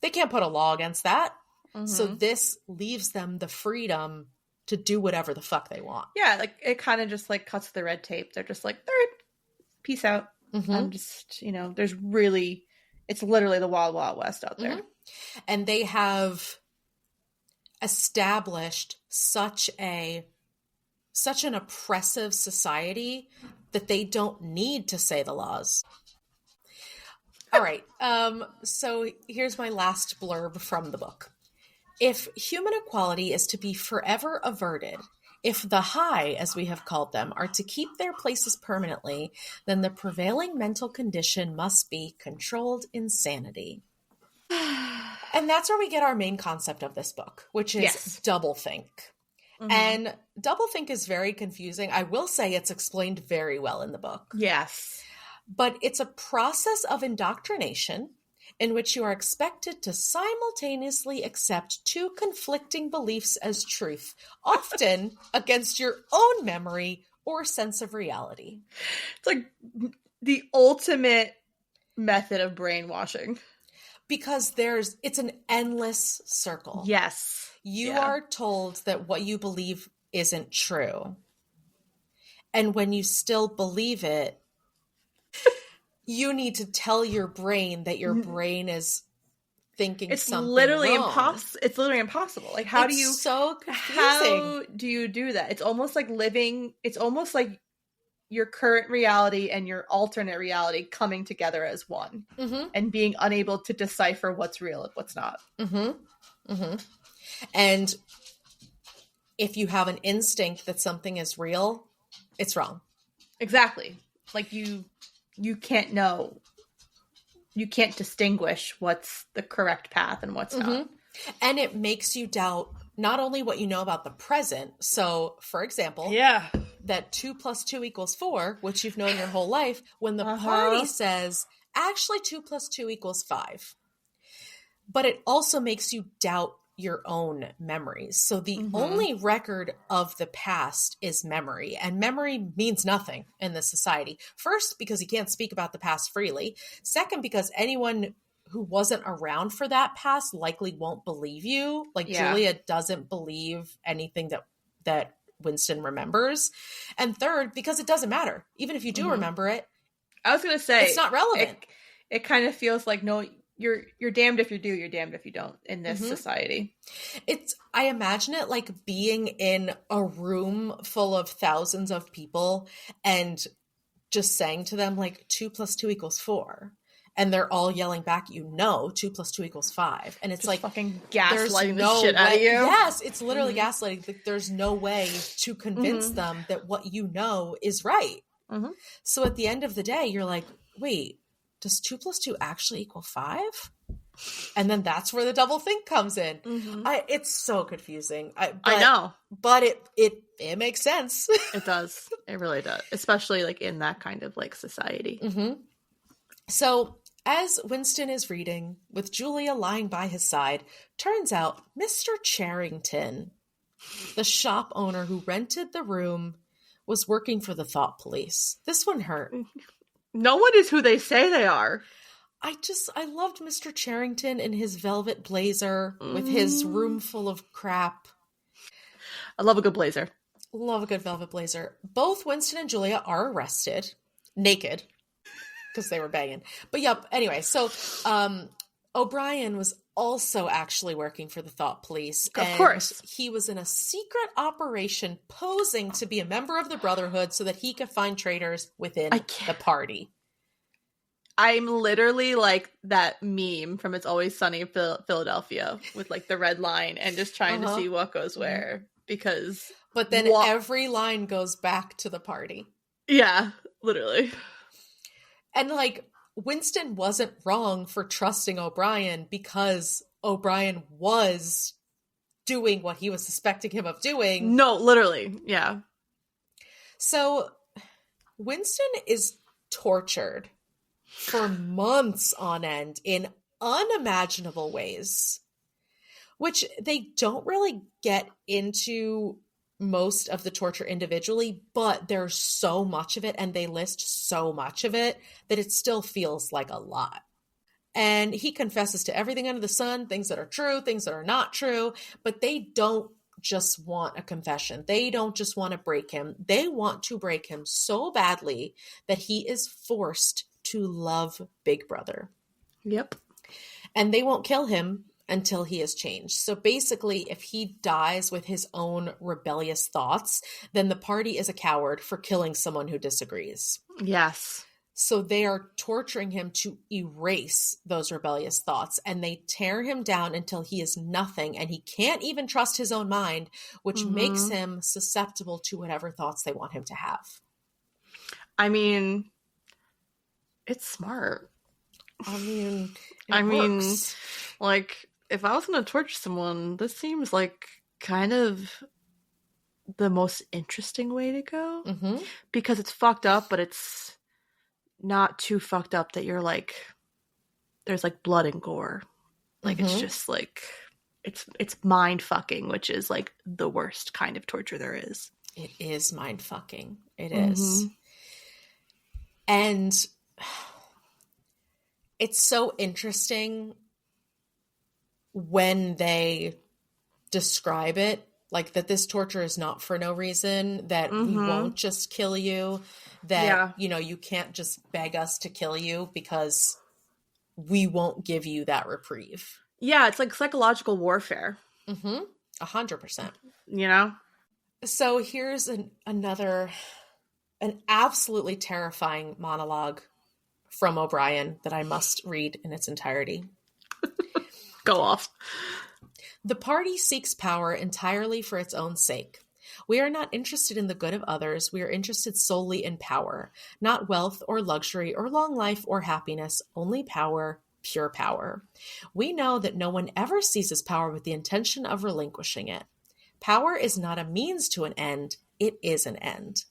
S1: They can't put a law against that. So this leaves them the freedom to do whatever the fuck they want.
S2: Yeah, like it kind of just like cuts the red tape. They're just like, all right, peace out. I'm just, there's really, it's literally the wild, wild west out there.
S1: And they have established such an oppressive society that they don't need to say the laws. All right. So here's my last blurb from the book. If human equality is to be forever averted, if the high, as we have called them, are to keep their places permanently, then the prevailing mental condition must be controlled insanity. And that's where we get our main concept of this book, which is doublethink. And doublethink is very confusing. I will say it's explained very well in the book.
S2: Yes.
S1: But it's a process of indoctrination in which you are expected to simultaneously accept two conflicting beliefs as truth, often against your own memory or sense of reality.
S2: It's like the ultimate method of brainwashing.
S1: Because it's an endless circle.
S2: Yes.
S1: You are told that what you believe isn't true. And when you still believe it, you need to tell your brain that your brain is thinking something wrong.
S2: It's literally impossible. Like, how do you do that? It's almost like your current reality and your alternate reality coming together as one, and being unable to decipher what's real and what's not.
S1: And if you have an instinct that something is real, it's wrong.
S2: Exactly. Like you can't know. You can't distinguish what's the correct path and what's not.
S1: And it makes you doubt not only what you know about the present. So, for example, that 2 + 2 = 4, which you've known your whole life, when the party says, actually 2 + 2 = 5. But it also makes you doubt your own memories. So the only record of the past is memory, and memory means nothing in this society. First, because you can't speak about the past freely. Second, because anyone who wasn't around for that past likely won't believe you. Like Julia doesn't believe anything that Winston remembers. And third, because it doesn't matter. Even if you do remember it,
S2: I was going to say
S1: it's not relevant.
S2: It kind of feels like, no, you're damned if you do, you're damned if you don't in this society.
S1: I imagine it like being in a room full of thousands of people and just saying to them like 2 + 2 = 4. And they're all yelling back at you, no, 2 + 2 = 5. And it's
S2: just
S1: like
S2: fucking gaslighting the shit out of you.
S1: Yes, it's literally gaslighting. Like, there's no way to convince them that what you know is right. So at the end of the day, you're like, wait, does 2 + 2 actually = 5? And then that's where the double think comes in. It's so confusing.
S2: I know.
S1: But it makes sense.
S2: It does. It really does. Especially like in that kind of like society.
S1: So as Winston is reading, with Julia lying by his side, turns out Mr. Charrington, the shop owner who rented the room, was working for the thought police. This one hurt.
S2: No one is who they say they are.
S1: I loved Mr. Charrington in his velvet blazer with his room full of crap.
S2: I love a good blazer.
S1: Love a good velvet blazer. Both Winston and Julia are arrested, naked, because they were banging. But yep, anyway, so O'Brien was also actually working for the thought police.
S2: Of course.
S1: He was in a secret operation posing to be a member of the Brotherhood so that he could find traitors within the party.
S2: I'm literally like that meme from It's Always Sunny in Philadelphia with like the red line and just trying to see what goes where. Because...
S1: But then every line goes back to the party.
S2: Yeah, literally.
S1: And like, Winston wasn't wrong for trusting O'Brien because O'Brien was doing what he was suspecting him of doing.
S2: No, literally. Yeah.
S1: So Winston is tortured for months on end in unimaginable ways, which they don't really get into most of the torture individually, but there's so much of it and they list so much of it that it still feels like a lot. And he confesses to everything under the sun, things that are true, things that are not true, but they don't just want a confession. They don't just want to break him. They want to break him so badly that he is forced to love Big Brother.
S2: Yep.
S1: And they won't kill him until he has changed. So basically, if he dies with his own rebellious thoughts, then the party is a coward for killing someone who disagrees.
S2: Yes.
S1: So they are torturing him to erase those rebellious thoughts, and they tear him down until he is nothing, and he can't even trust his own mind, which makes him susceptible to whatever thoughts they want him to have.
S2: I mean, it's smart.
S1: I mean,
S2: like, if I was going to torture someone, this seems like kind of the most interesting way to go. Because it's fucked up, but it's not too fucked up that you're like, there's like blood and gore. Like, it's just like, it's mind fucking, which is like the worst kind of torture there is.
S1: It is mind fucking. It is. And it's so interesting when they describe it, like that this torture is not for no reason, that we won't just kill you, that, you know, you can't just beg us to kill you because we won't give you that reprieve.
S2: Yeah, it's like psychological warfare.
S1: 100%.
S2: You know?
S1: So here's an absolutely terrifying monologue from O'Brien that I must read in its entirety.
S2: Go off.
S1: The party seeks power entirely for its own sake. We are not interested in the good of others. We are interested solely in power, not wealth or luxury or long life or happiness, only power, pure power. We know that no one ever seizes power with the intention of relinquishing it. Power is not a means to an end. It is an end.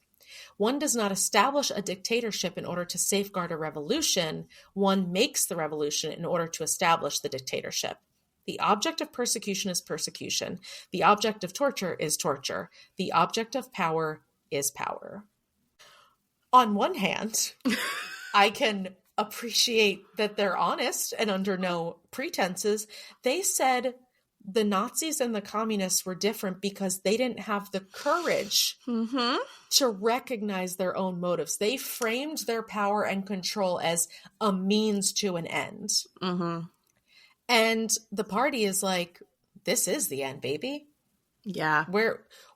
S1: One does not establish a dictatorship in order to safeguard a revolution. One makes the revolution in order to establish the dictatorship. The object of persecution is persecution. The object of torture is torture. The object of power is power. On one hand, I can appreciate that they're honest and under no pretenses. They said the Nazis and the communists were different because they didn't have the courage to recognize their own motives. They framed their power and control as a means to an end. And the party is like, this is the end, baby.
S2: Yeah.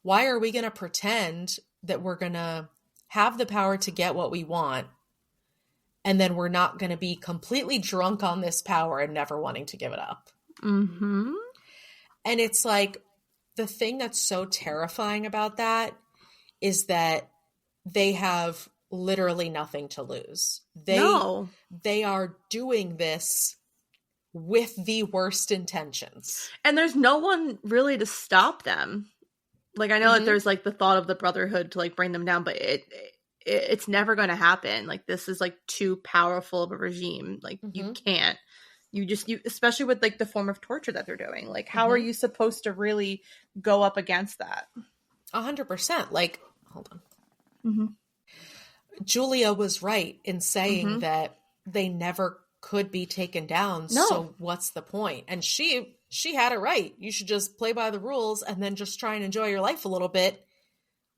S1: Why are we going to pretend that we're going to have the power to get what we want, and then we're not going to be completely drunk on this power and never wanting to give it up? And it's like, the thing that's so terrifying about that is that they have literally nothing to lose. They are doing this with the worst intentions.
S2: And there's no one really to stop them. Like, I know that there's like the thought of the Brotherhood to like bring them down, but it's never going to happen. Like, this is like too powerful of a regime. Like, you can't. You especially with like the form of torture that they're doing. Like, how are you supposed to really go up against that?
S1: 100%. Like, hold on. Julia was right in saying that they never could be taken down.
S2: No.
S1: So what's the point? And she had it right. You should just play by the rules and then just try and enjoy your life a little bit.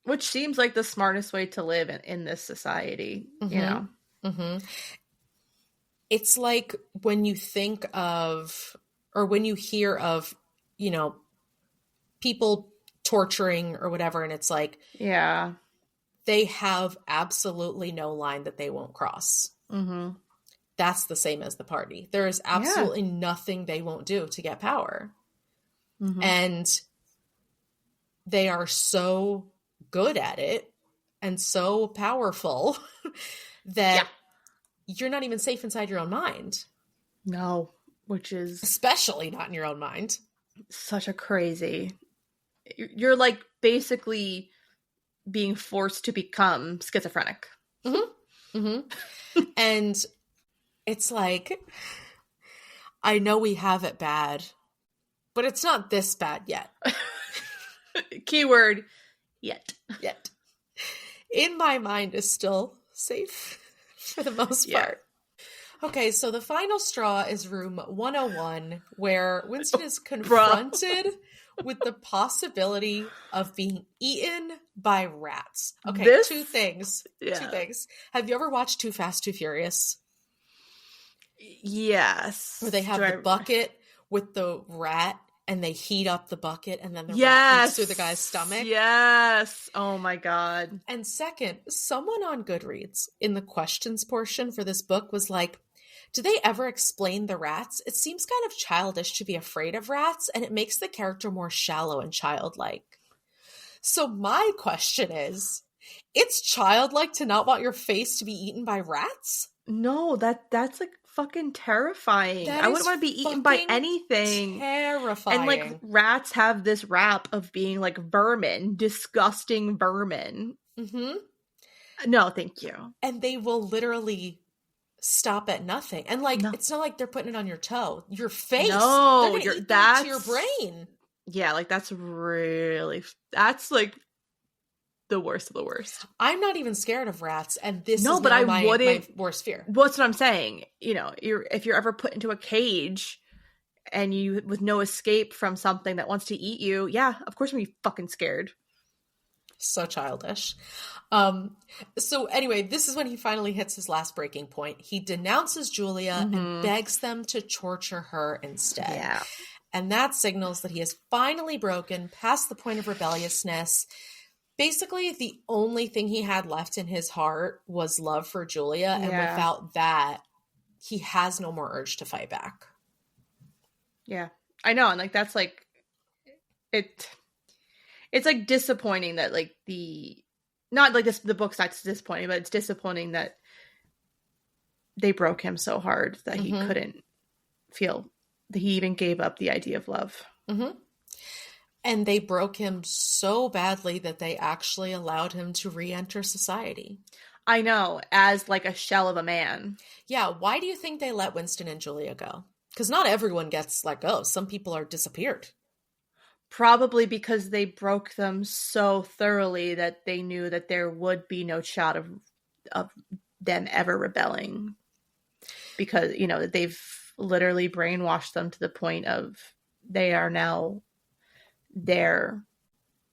S2: Which seems like the smartest way to live in this society, you know?
S1: It's like when you think of, or when you hear of, you know, people torturing or whatever, and it's like,
S2: yeah,
S1: they have absolutely no line that they won't cross. That's the same as the party. There is absolutely nothing they won't do to get power. And they are so good at it and so powerful that you're not even safe inside your own mind.
S2: No, which is...
S1: especially not in your own mind.
S2: Such a crazy... You're like basically being forced to become schizophrenic.
S1: And it's like, I know we have it bad, but it's not this bad yet.
S2: Keyword, yet.
S1: Yet. In my mind is still safe for the most part. Okay, so the final straw is room 101, where Winston is confronted with the possibility of being eaten by rats. Okay, two things. Two things. Have you ever watched Too Fast, Too Furious?
S2: Yes.
S1: Where they have the bucket with the rat, and they heat up the bucket, and then the rat eats through the guy's stomach.
S2: Yes. Oh my God.
S1: And second, someone on Goodreads in the questions portion for this book was like, do they ever explain the rats? It seems kind of childish to be afraid of rats, and it makes the character more shallow and childlike. So my question is, it's childlike to not want your face to be eaten by rats?
S2: No, that's like fucking terrifying. I wouldn't want to be eaten by anything.
S1: Terrifying.
S2: And like, rats have this rap of being like vermin, disgusting vermin. No, thank you.
S1: And they will literally stop at nothing. And like, it's not like they're putting it on your toe. Your face.
S2: No,
S1: they're gonna eat that to your brain.
S2: Yeah, like that's like the worst of the worst.
S1: I'm not even scared of rats, and this is my worst fear.
S2: What's what I'm saying? You know, if you're ever put into a cage and you with no escape from something that wants to eat you, yeah, of course I'm gonna be fucking scared.
S1: So childish. So anyway, this is when he finally hits his last breaking point. He denounces Julia and begs them to torture her instead.
S2: Yeah.
S1: And that signals that he has finally broken past the point of rebelliousness. Basically, the only thing he had left in his heart was love for Julia. And without that, he has no more urge to fight back.
S2: Yeah, I know. And like, that's like, it's like disappointing that like not like this, the book's not disappointing, but it's disappointing that they broke him so hard that he couldn't feel that he even gave up the idea of love.
S1: And they broke him so badly that they actually allowed him to re-enter society.
S2: I know, as like a shell of a man.
S1: Yeah, why do you think they let Winston and Julia go? Because not everyone gets let go. Some people are disappeared.
S2: Probably because they broke them so thoroughly that they knew that there would be no shot of them ever rebelling. Because, you know, they've literally brainwashed them to the point of they are now their,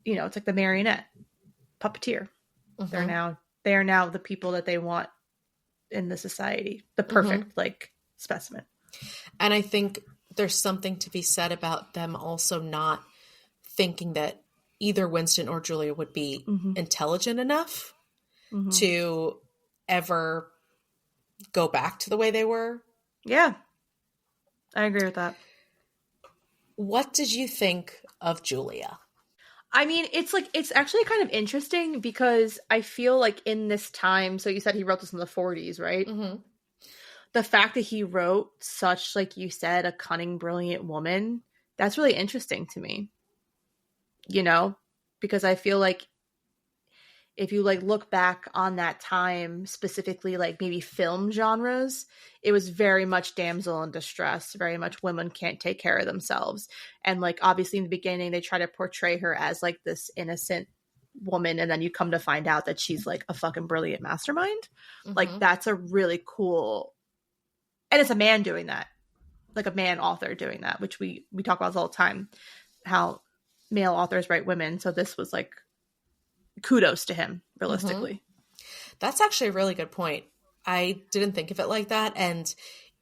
S2: you know, it's like the marionette puppeteer.
S1: Mm-hmm.
S2: They are now the people that they want in the society. The perfect, like, specimen.
S1: And I think there's something to be said about them also not thinking that either Winston or Julia would be intelligent enough to ever go back to the way they were.
S2: Yeah. I agree with that.
S1: What did you think of Julia?
S2: I mean, it's actually kind of interesting because I feel like in this time, so you said he wrote this in the 40s, right?
S1: Mm-hmm.
S2: The fact that he wrote such, like you said, a cunning, brilliant woman, that's really interesting to me. You know, because I feel like if you like look back on that time, specifically like maybe film genres, it was very much damsel in distress, very much women can't take care of themselves. And like obviously in the beginning they try to portray her as like this innocent woman, and then you come to find out that she's like a fucking brilliant mastermind. Like that's a really cool, and it's a man doing that, like a man author doing that, which we talk about all the time, how male authors write women. So this was like kudos to him, realistically.
S1: That's actually a really good point. I didn't think of it like that. And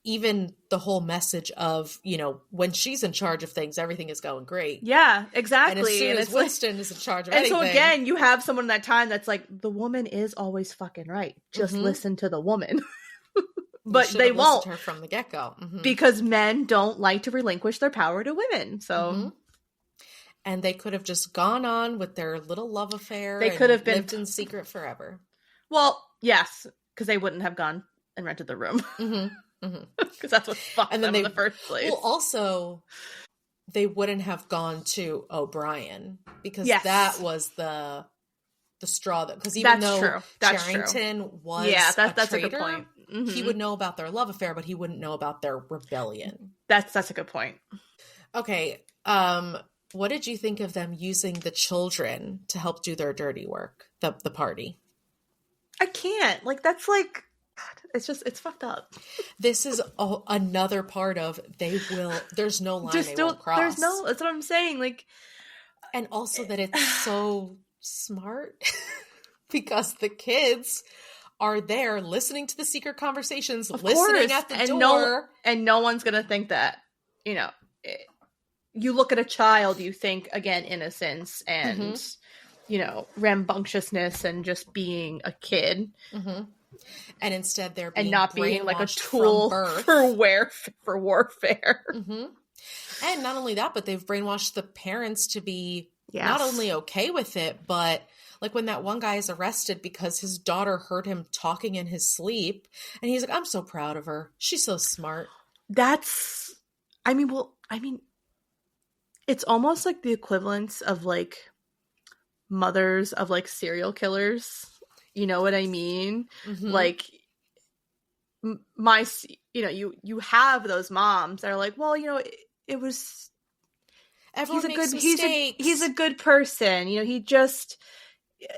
S1: even the whole message of, you know, when she's in charge of things, everything is going great.
S2: Yeah, exactly.
S1: And as soon as Winston is in charge of anything.
S2: And so again, you have someone in that time that's like, the woman is always fucking right. Just listen to the woman. But they won't.
S1: To her from the get-go.
S2: Because men don't like to relinquish their power to women. So...
S1: And they could have just gone on with their little love affair.
S2: They could have been
S1: lived in secret forever.
S2: Well, yes, because they wouldn't have gone and rented the room. Because that's what fucked them in the first place.
S1: Well, also, they wouldn't have gone to O'Brien because that was the straw that, because even though Charrington was that's a good point. He would know about their love affair, but he wouldn't know about their rebellion.
S2: That's a good point.
S1: Okay. What did you think of them using the children to help do their dirty work, the party?
S2: I can't. Like, that's like, it's fucked up.
S1: This is another part of there's no line they won't cross.
S2: That's what I'm saying. Like,
S1: and also that it's so smart because the kids are there listening to the secret conversations, listening at the door.
S2: And no one's going to think that, you know, you look at a child, you think, again, innocence and, you know, rambunctiousness and just being a kid.
S1: And instead they're being
S2: and not being like a tool for warfare.
S1: And not only that, but they've brainwashed the parents to be not only okay with it, but like when that one guy is arrested because his daughter heard him talking in his sleep, and he's like, I'm so proud of her. She's so smart.
S2: It's almost like the equivalence of like mothers of like serial killers. You know what I mean? Like you know, you have those moms that are like, well, you know, it was,
S1: everyone makes mistakes.
S2: He's a good person. You know,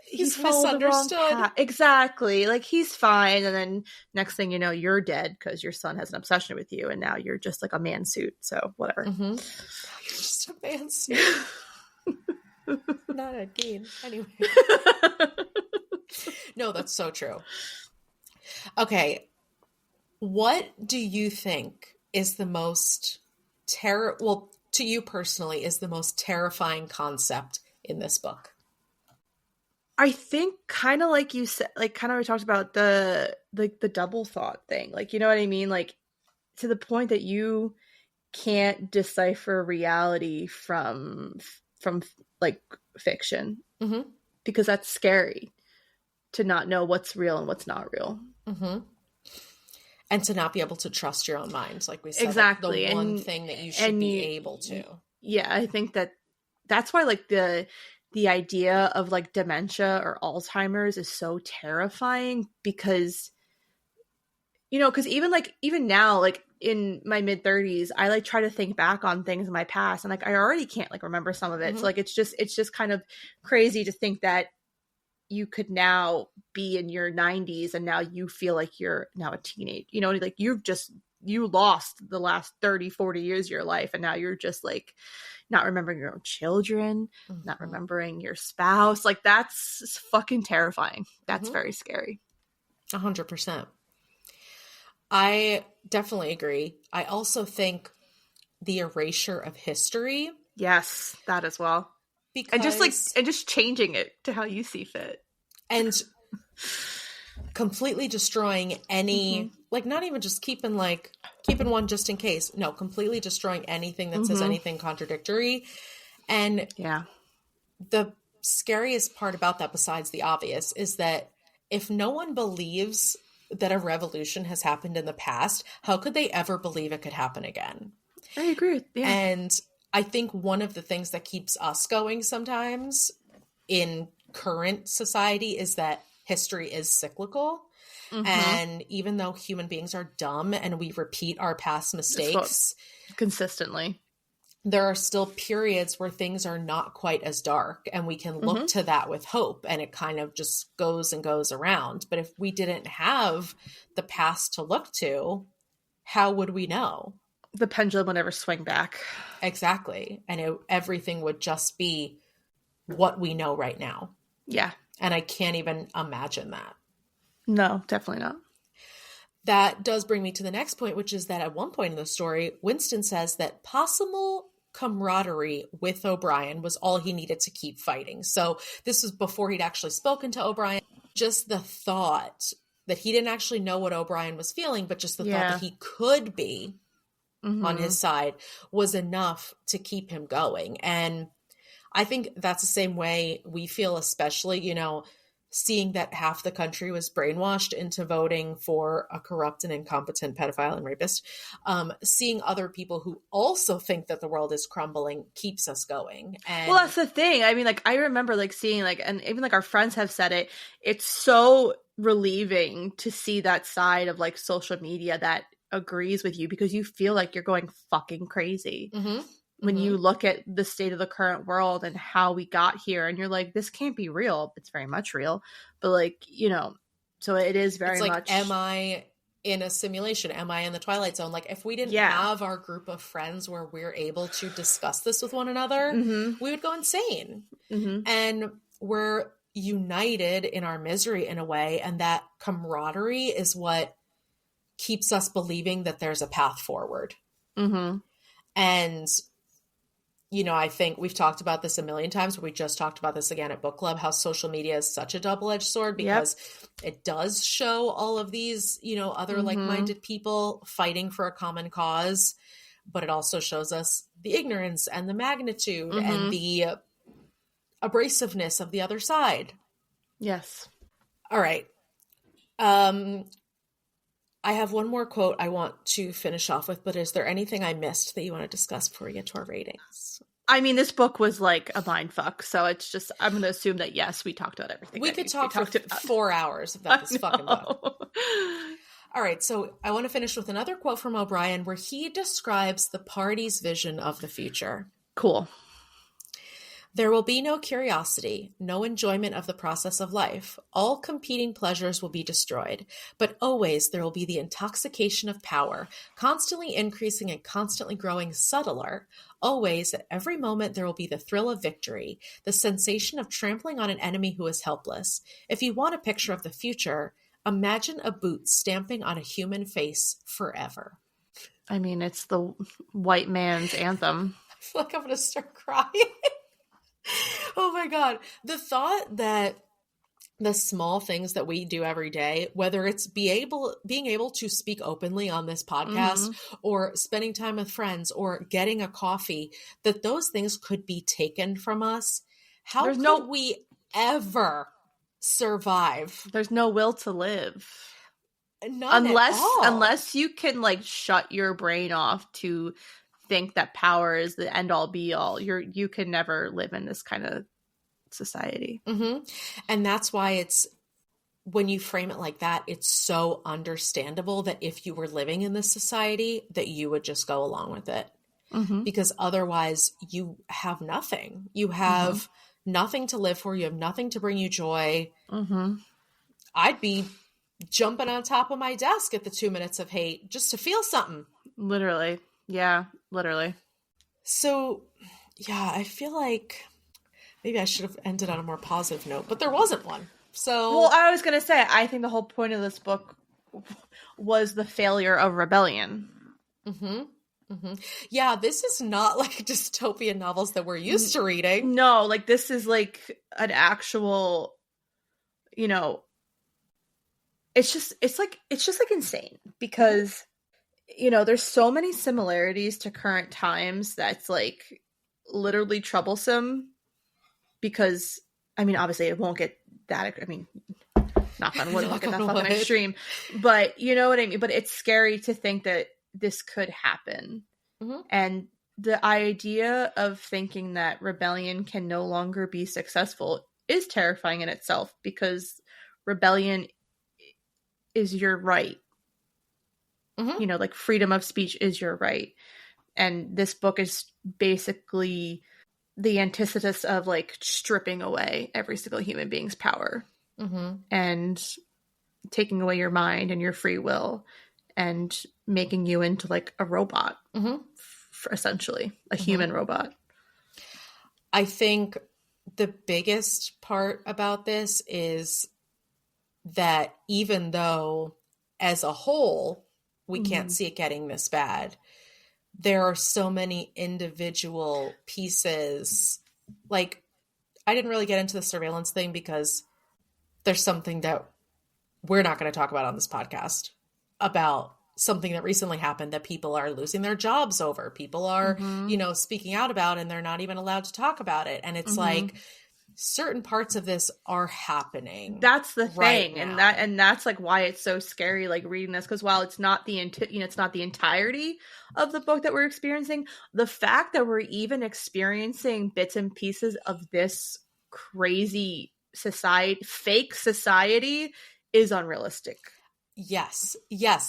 S2: he's misunderstood. Exactly. Like, he's fine. And then next thing you know, you're dead because your son has an obsession with you. And now you're just like a man suit. So whatever.
S1: You're just a man suit. Not a dean. Anyway. No, that's so true. Okay. What do you think is the most to you personally, is the most terrifying concept in this book?
S2: I think kind of like you said, like kind of we talked about the double thought thing. Like, you know what I mean? Like, to the point that you can't decipher reality from like fiction, because that's scary to not know what's real and what's not real.
S1: And to not be able to trust your own mind, like we said.
S2: Exactly.
S1: Like the one thing that you should be able to.
S2: Yeah, I think that's why like the idea of like dementia or Alzheimer's is so terrifying, because, you know, because even now, like in my mid 30s, I like try to think back on things in my past, and like I already can't like remember some of it. So like it's just kind of crazy to think that you could now be in your 90s and now you feel like you're now a teenage, you know, like you lost the last 30-40 years of your life, and now you're just like not remembering your own children, not remembering your spouse. Like that's fucking terrifying. That's very scary.
S1: 100%. I definitely agree. I also think the erasure of history.
S2: Yes, that as well.
S1: Because
S2: And just changing it to how you see fit.
S1: And completely destroying any, like not even just keeping one just in case. No, completely destroying anything that says anything contradictory. And the scariest part about that, besides the obvious, is that if no one believes that a revolution has happened in the past, how could they ever believe it could happen again?
S2: I agree. Yeah.
S1: And I think one of the things that keeps us going sometimes in current society is that history is cyclical. And even though human beings are dumb and we repeat our past mistakes
S2: consistently,
S1: there are still periods where things are not quite as dark, and we can look to that with hope, and it kind of just goes and goes around. But if we didn't have the past to look to, how would we know?
S2: The pendulum would never swing back.
S1: Exactly. And everything would just be what we know right now.
S2: Yeah.
S1: And I can't even imagine that.
S2: No, definitely not.
S1: That does bring me to the next point, which is that at one point in the story, Winston says that possible camaraderie with O'Brien was all he needed to keep fighting. So this was before he'd actually spoken to O'Brien. Just the thought that he didn't actually know what O'Brien was feeling, but just the thought that he could be on his side was enough to keep him going. And I think that's the same way we feel, especially, you know, seeing that half the country was brainwashed into voting for a corrupt and incompetent pedophile and rapist. Seeing other people who also think that the world is crumbling keeps us going. And
S2: well, that's the thing. I mean, like, I remember like seeing like, and even like our friends have said it, it's so relieving to see that side of like social media that agrees with you, because you feel like you're going fucking crazy. When you look at the state of the current world and how we got here, and you're like, this can't be real. It's very much real. But like, you know, so it is very much.
S1: Am I in a simulation? Am I in the Twilight Zone? Like, if we didn't have our group of friends where we're able to discuss this with one another, we would go insane. And we're united in our misery in a way. And that camaraderie is what keeps us believing that there's a path forward. And you know, I think we've talked about this a million times, but we just talked about this again at book club, how social media is such a double-edged sword, because it does show all of these, you know, other like-minded people fighting for a common cause, but it also shows us the ignorance and the magnitude and the abrasiveness of the other side.
S2: Yes.
S1: All right. I have one more quote I want to finish off with, but is there anything I missed that you want to discuss before we get to our ratings?
S2: I mean, this book was like a mind fuck, so it's just, I'm going to assume that, yes, we talked about everything.
S1: We could talk for 4 hours about this fucking book. All right, so I want to finish with another quote from O'Brien where he describes the party's vision of the future.
S2: Cool.
S1: There will be no curiosity, no enjoyment of the process of life. All competing pleasures will be destroyed, but always there will be the intoxication of power, constantly increasing and constantly growing subtler. Always, at every moment, there will be the thrill of victory, the sensation of trampling on an enemy who is helpless. If you want a picture of the future, imagine a boot stamping on a human face forever.
S2: I mean, it's the white man's anthem.
S1: I feel like I'm going to start crying. Oh my God. The thought that the small things that we do every day, whether it's being able to speak openly on this podcast or spending time with friends or getting a coffee, that those things could be taken from us. How could we ever survive?
S2: There's no will to live.
S1: None
S2: unless you can like shut your brain off to think that power is the end all be all. You can never live in this kind of society.
S1: And that's why it's when you frame it like that, it's so understandable that if you were living in this society, that you would just go along with it.
S2: Mm-hmm.
S1: Because otherwise you have nothing. You have nothing to live for. You have nothing to bring you joy.
S2: Mm-hmm.
S1: I'd be jumping on top of my desk at the 2 minutes of hate just to feel something.
S2: Literally. Yeah, literally.
S1: So, yeah, I feel like maybe I should have ended on a more positive note, but there wasn't one. So,
S2: well, I was going to say, I think the whole point of this book was the failure of rebellion.
S1: Mm-hmm. Mm-hmm. Yeah, this is not like dystopian novels that we're used to reading.
S2: No, like this is like an actual, you know, it's just like insane because, you know, there's so many similarities to current times that's like literally troublesome because, I mean, obviously it won't get that, I mean, knock on wood, it won't get that fucking extreme, but you know what I mean? But it's scary to think that this could happen.
S1: Mm-hmm.
S2: And the idea of thinking that rebellion can no longer be successful is terrifying in itself because rebellion is your right.
S1: Mm-hmm.
S2: You know, like freedom of speech is your right. And this book is basically the antithesis of like stripping away every single human being's power and taking away your mind and your free will and making you into like a robot, essentially a human robot.
S1: I think the biggest part about this is that even though as a whole, we can't see it getting this bad, there are so many individual pieces. Like, I didn't really get into the surveillance thing because there's something that we're not going to talk about on this podcast about something that recently happened that people are losing their jobs over. People are, you know, speaking out about, and they're not even allowed to talk about it. And it's like certain parts of this are happening.
S2: That's the
S1: right
S2: thing.
S1: now.
S2: And that's like why it's so scary, like reading this, because while it's not the it's not the entirety of the book that we're experiencing, the fact that we're even experiencing bits and pieces of this crazy society, fake society, is unrealistic.
S1: Yes.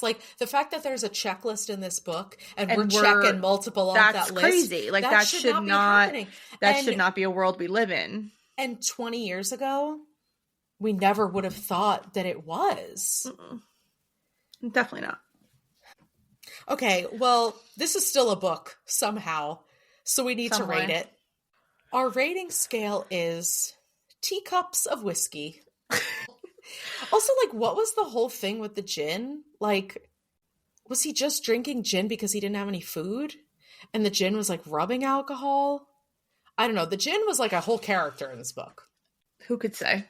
S1: Like the fact that there's a checklist in this book and we're checking multiple off that list.
S2: That's crazy. Like that should not be happening. That should not be a world we live in.
S1: And 20 years ago, we never would have thought that it was.
S2: Definitely not.
S1: Okay, well, this is still a book somehow, so we need to rate it. Our rating scale is teacups of whiskey. Also, like, what was the whole thing with the gin? Like, was he just drinking gin because he didn't have any food? And the gin was, like, rubbing alcohol? I don't know. The gin was, like, a whole character in this book.
S2: Who could say?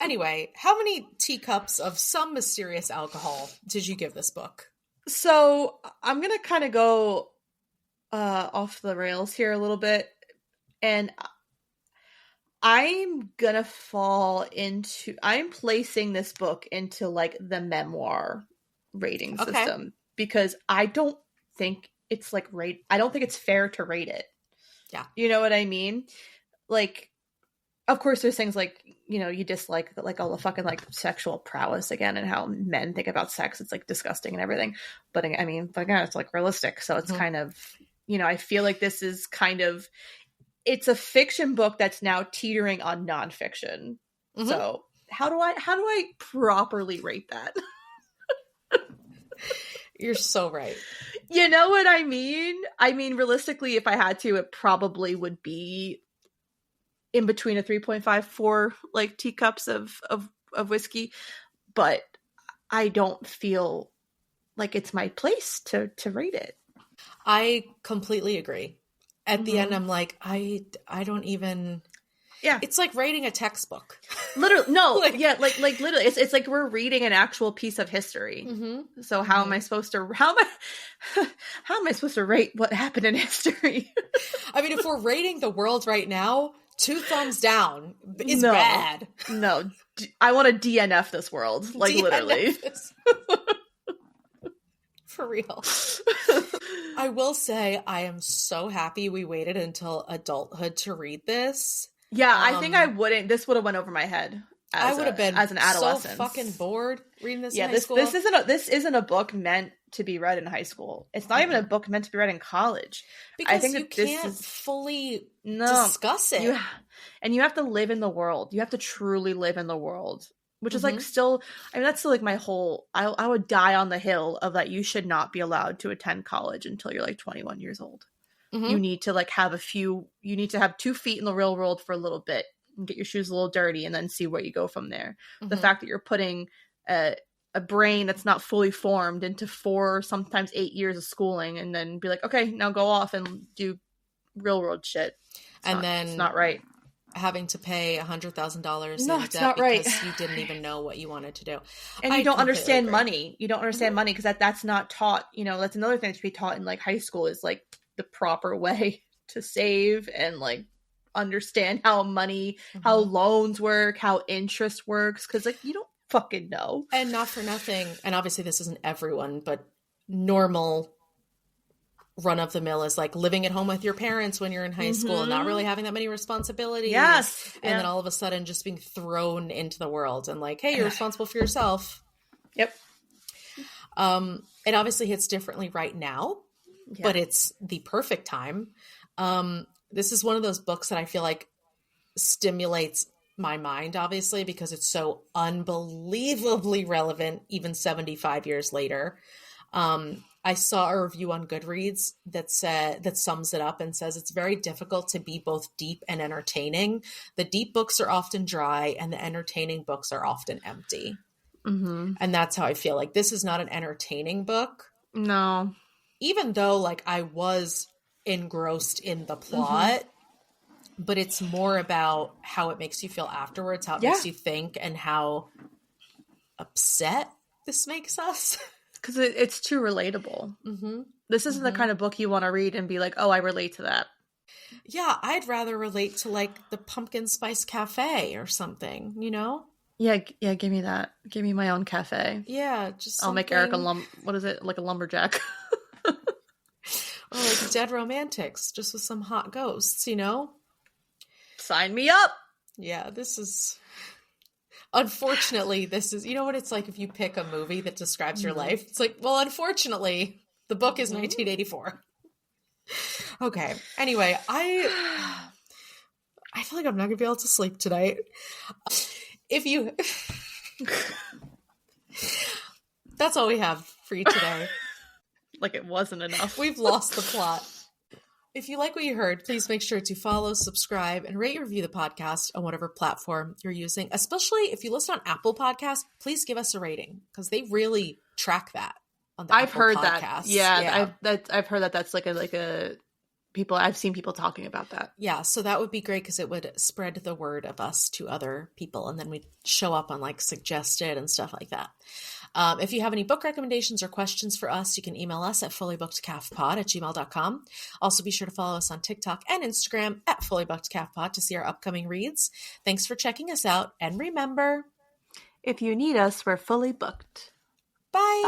S1: Anyway, how many teacups of some mysterious alcohol did you give this book?
S2: So, I'm going to kind of go off the rails here a little bit. And I'm gonna I'm placing this book into like the memoir rating system because I don't think it's like I don't think it's fair to rate it.
S1: Yeah.
S2: You know what I mean? Like, of course there's things like, you know, you dislike like all the fucking like sexual prowess again and how men think about sex. It's like disgusting and everything. But I mean, but again, it's like realistic. So it's kind of, you know, I feel like this is kind of, it's a fiction book that's now teetering on nonfiction. So how do I properly rate that?
S1: You're so right.
S2: You know what I mean? I mean, realistically, if I had to, it probably would be in between a 3.5, 4 like teacups of whiskey. But I don't feel like it's my place to rate it.
S1: I completely agree. At the end, I'm like, I don't even. Yeah, it's like rating a textbook.
S2: Literally, no, like literally, it's like we're reading an actual piece of history. So how am I supposed to how am I supposed to rate what happened in history?
S1: I mean, if we're rating the world right now, 2 thumbs down is bad.
S2: No, I want to DNF this world, like DNF literally.
S1: For real. I will say I am so happy we waited until adulthood to read this.
S2: Yeah, I think I wouldn't. This would have went over my head.
S1: I would have been
S2: as an adolescent.
S1: so fucking bored reading this in high
S2: this
S1: school.
S2: This isn't a book meant to be read in high school. It's not even a book meant to be read in college.
S1: Because
S2: I think
S1: you
S2: that this
S1: can't
S2: is
S1: fully discuss it.
S2: You have to live in the world. You have to truly live in the world. Which is like still, I mean, that's still like my whole, I would die on the hill of that you should not be allowed to attend college until you're like 21 years old. You need to like you need to have 2 feet in the real world for a little bit and get your shoes a little dirty and then see where you go from there. The fact that you're putting a brain that's not fully formed into 4, sometimes 8 years of schooling and then be like, okay, now go off and do real world shit. It's not right.
S1: Having to pay $100,000
S2: no,
S1: in
S2: it's
S1: debt
S2: not right.
S1: because you didn't even know what you wanted to do.
S2: And you don't understand money. You don't understand money because that's not taught. You know, that's another thing that should be taught in like high school is like the proper way to save and like understand how money, how loans work, how interest works. Because like you don't fucking know.
S1: And not for nothing. And obviously this isn't everyone, but normal run of the mill is like living at home with your parents when you're in high school and not really having that many responsibilities.
S2: Yes.
S1: And then all of a sudden just being thrown into the world and like, hey, you're responsible for yourself.
S2: Yep.
S1: It obviously hits differently right now, but it's the perfect time. This is one of those books that I feel like stimulates my mind, obviously, because it's so unbelievably relevant, even 75 years later. I saw a review on Goodreads that sums it up and says it's very difficult to be both deep and entertaining. The deep books are often dry and the entertaining books are often empty. And that's how I feel. Like this is not an entertaining book.
S2: No.
S1: Even though like I was engrossed in the plot, but it's more about how it makes you feel afterwards, how it makes you think, and how upset this makes us.
S2: Because it's too relatable. This isn't the kind of book you want to read and be like, oh, I relate to that.
S1: Yeah, I'd rather relate to like the Pumpkin Spice Cafe or something, you know?
S2: Yeah, give me that. Give me my own cafe.
S1: Yeah, just
S2: I'll make Eric what is it? Like a lumberjack.
S1: Or like Dead Romantics, just with some hot ghosts, you know?
S2: Sign me up!
S1: Yeah, this is... Unfortunately, this is... You know what it's like if you pick a movie that describes your life? It's like, well, unfortunately, the book is 1984. Okay. Anyway, I feel like I'm not going to be able to sleep tonight. If you... That's all we have for you today.
S2: Like it wasn't enough.
S1: We've lost the plot. If you like what you heard, please make sure to follow, subscribe, and rate and review the podcast on whatever platform you're using. Especially if you listen on Apple Podcasts, please give us a rating because they really track that on the
S2: I've
S1: Apple
S2: heard
S1: Podcasts.
S2: that. Yeah. I've heard that that's like a people. I've seen people talking about that.
S1: Yeah, so that would be great because it would spread the word of us to other people, and then we'd show up on like suggested and stuff like that. If you have any book recommendations or questions for us, you can email us at fullybookedcalfpod@gmail.com. Also, be sure to follow us on TikTok and Instagram at fullybookedcalfpod to see our upcoming reads. Thanks for checking us out, and remember,
S2: if you need us, we're fully booked.
S1: Bye!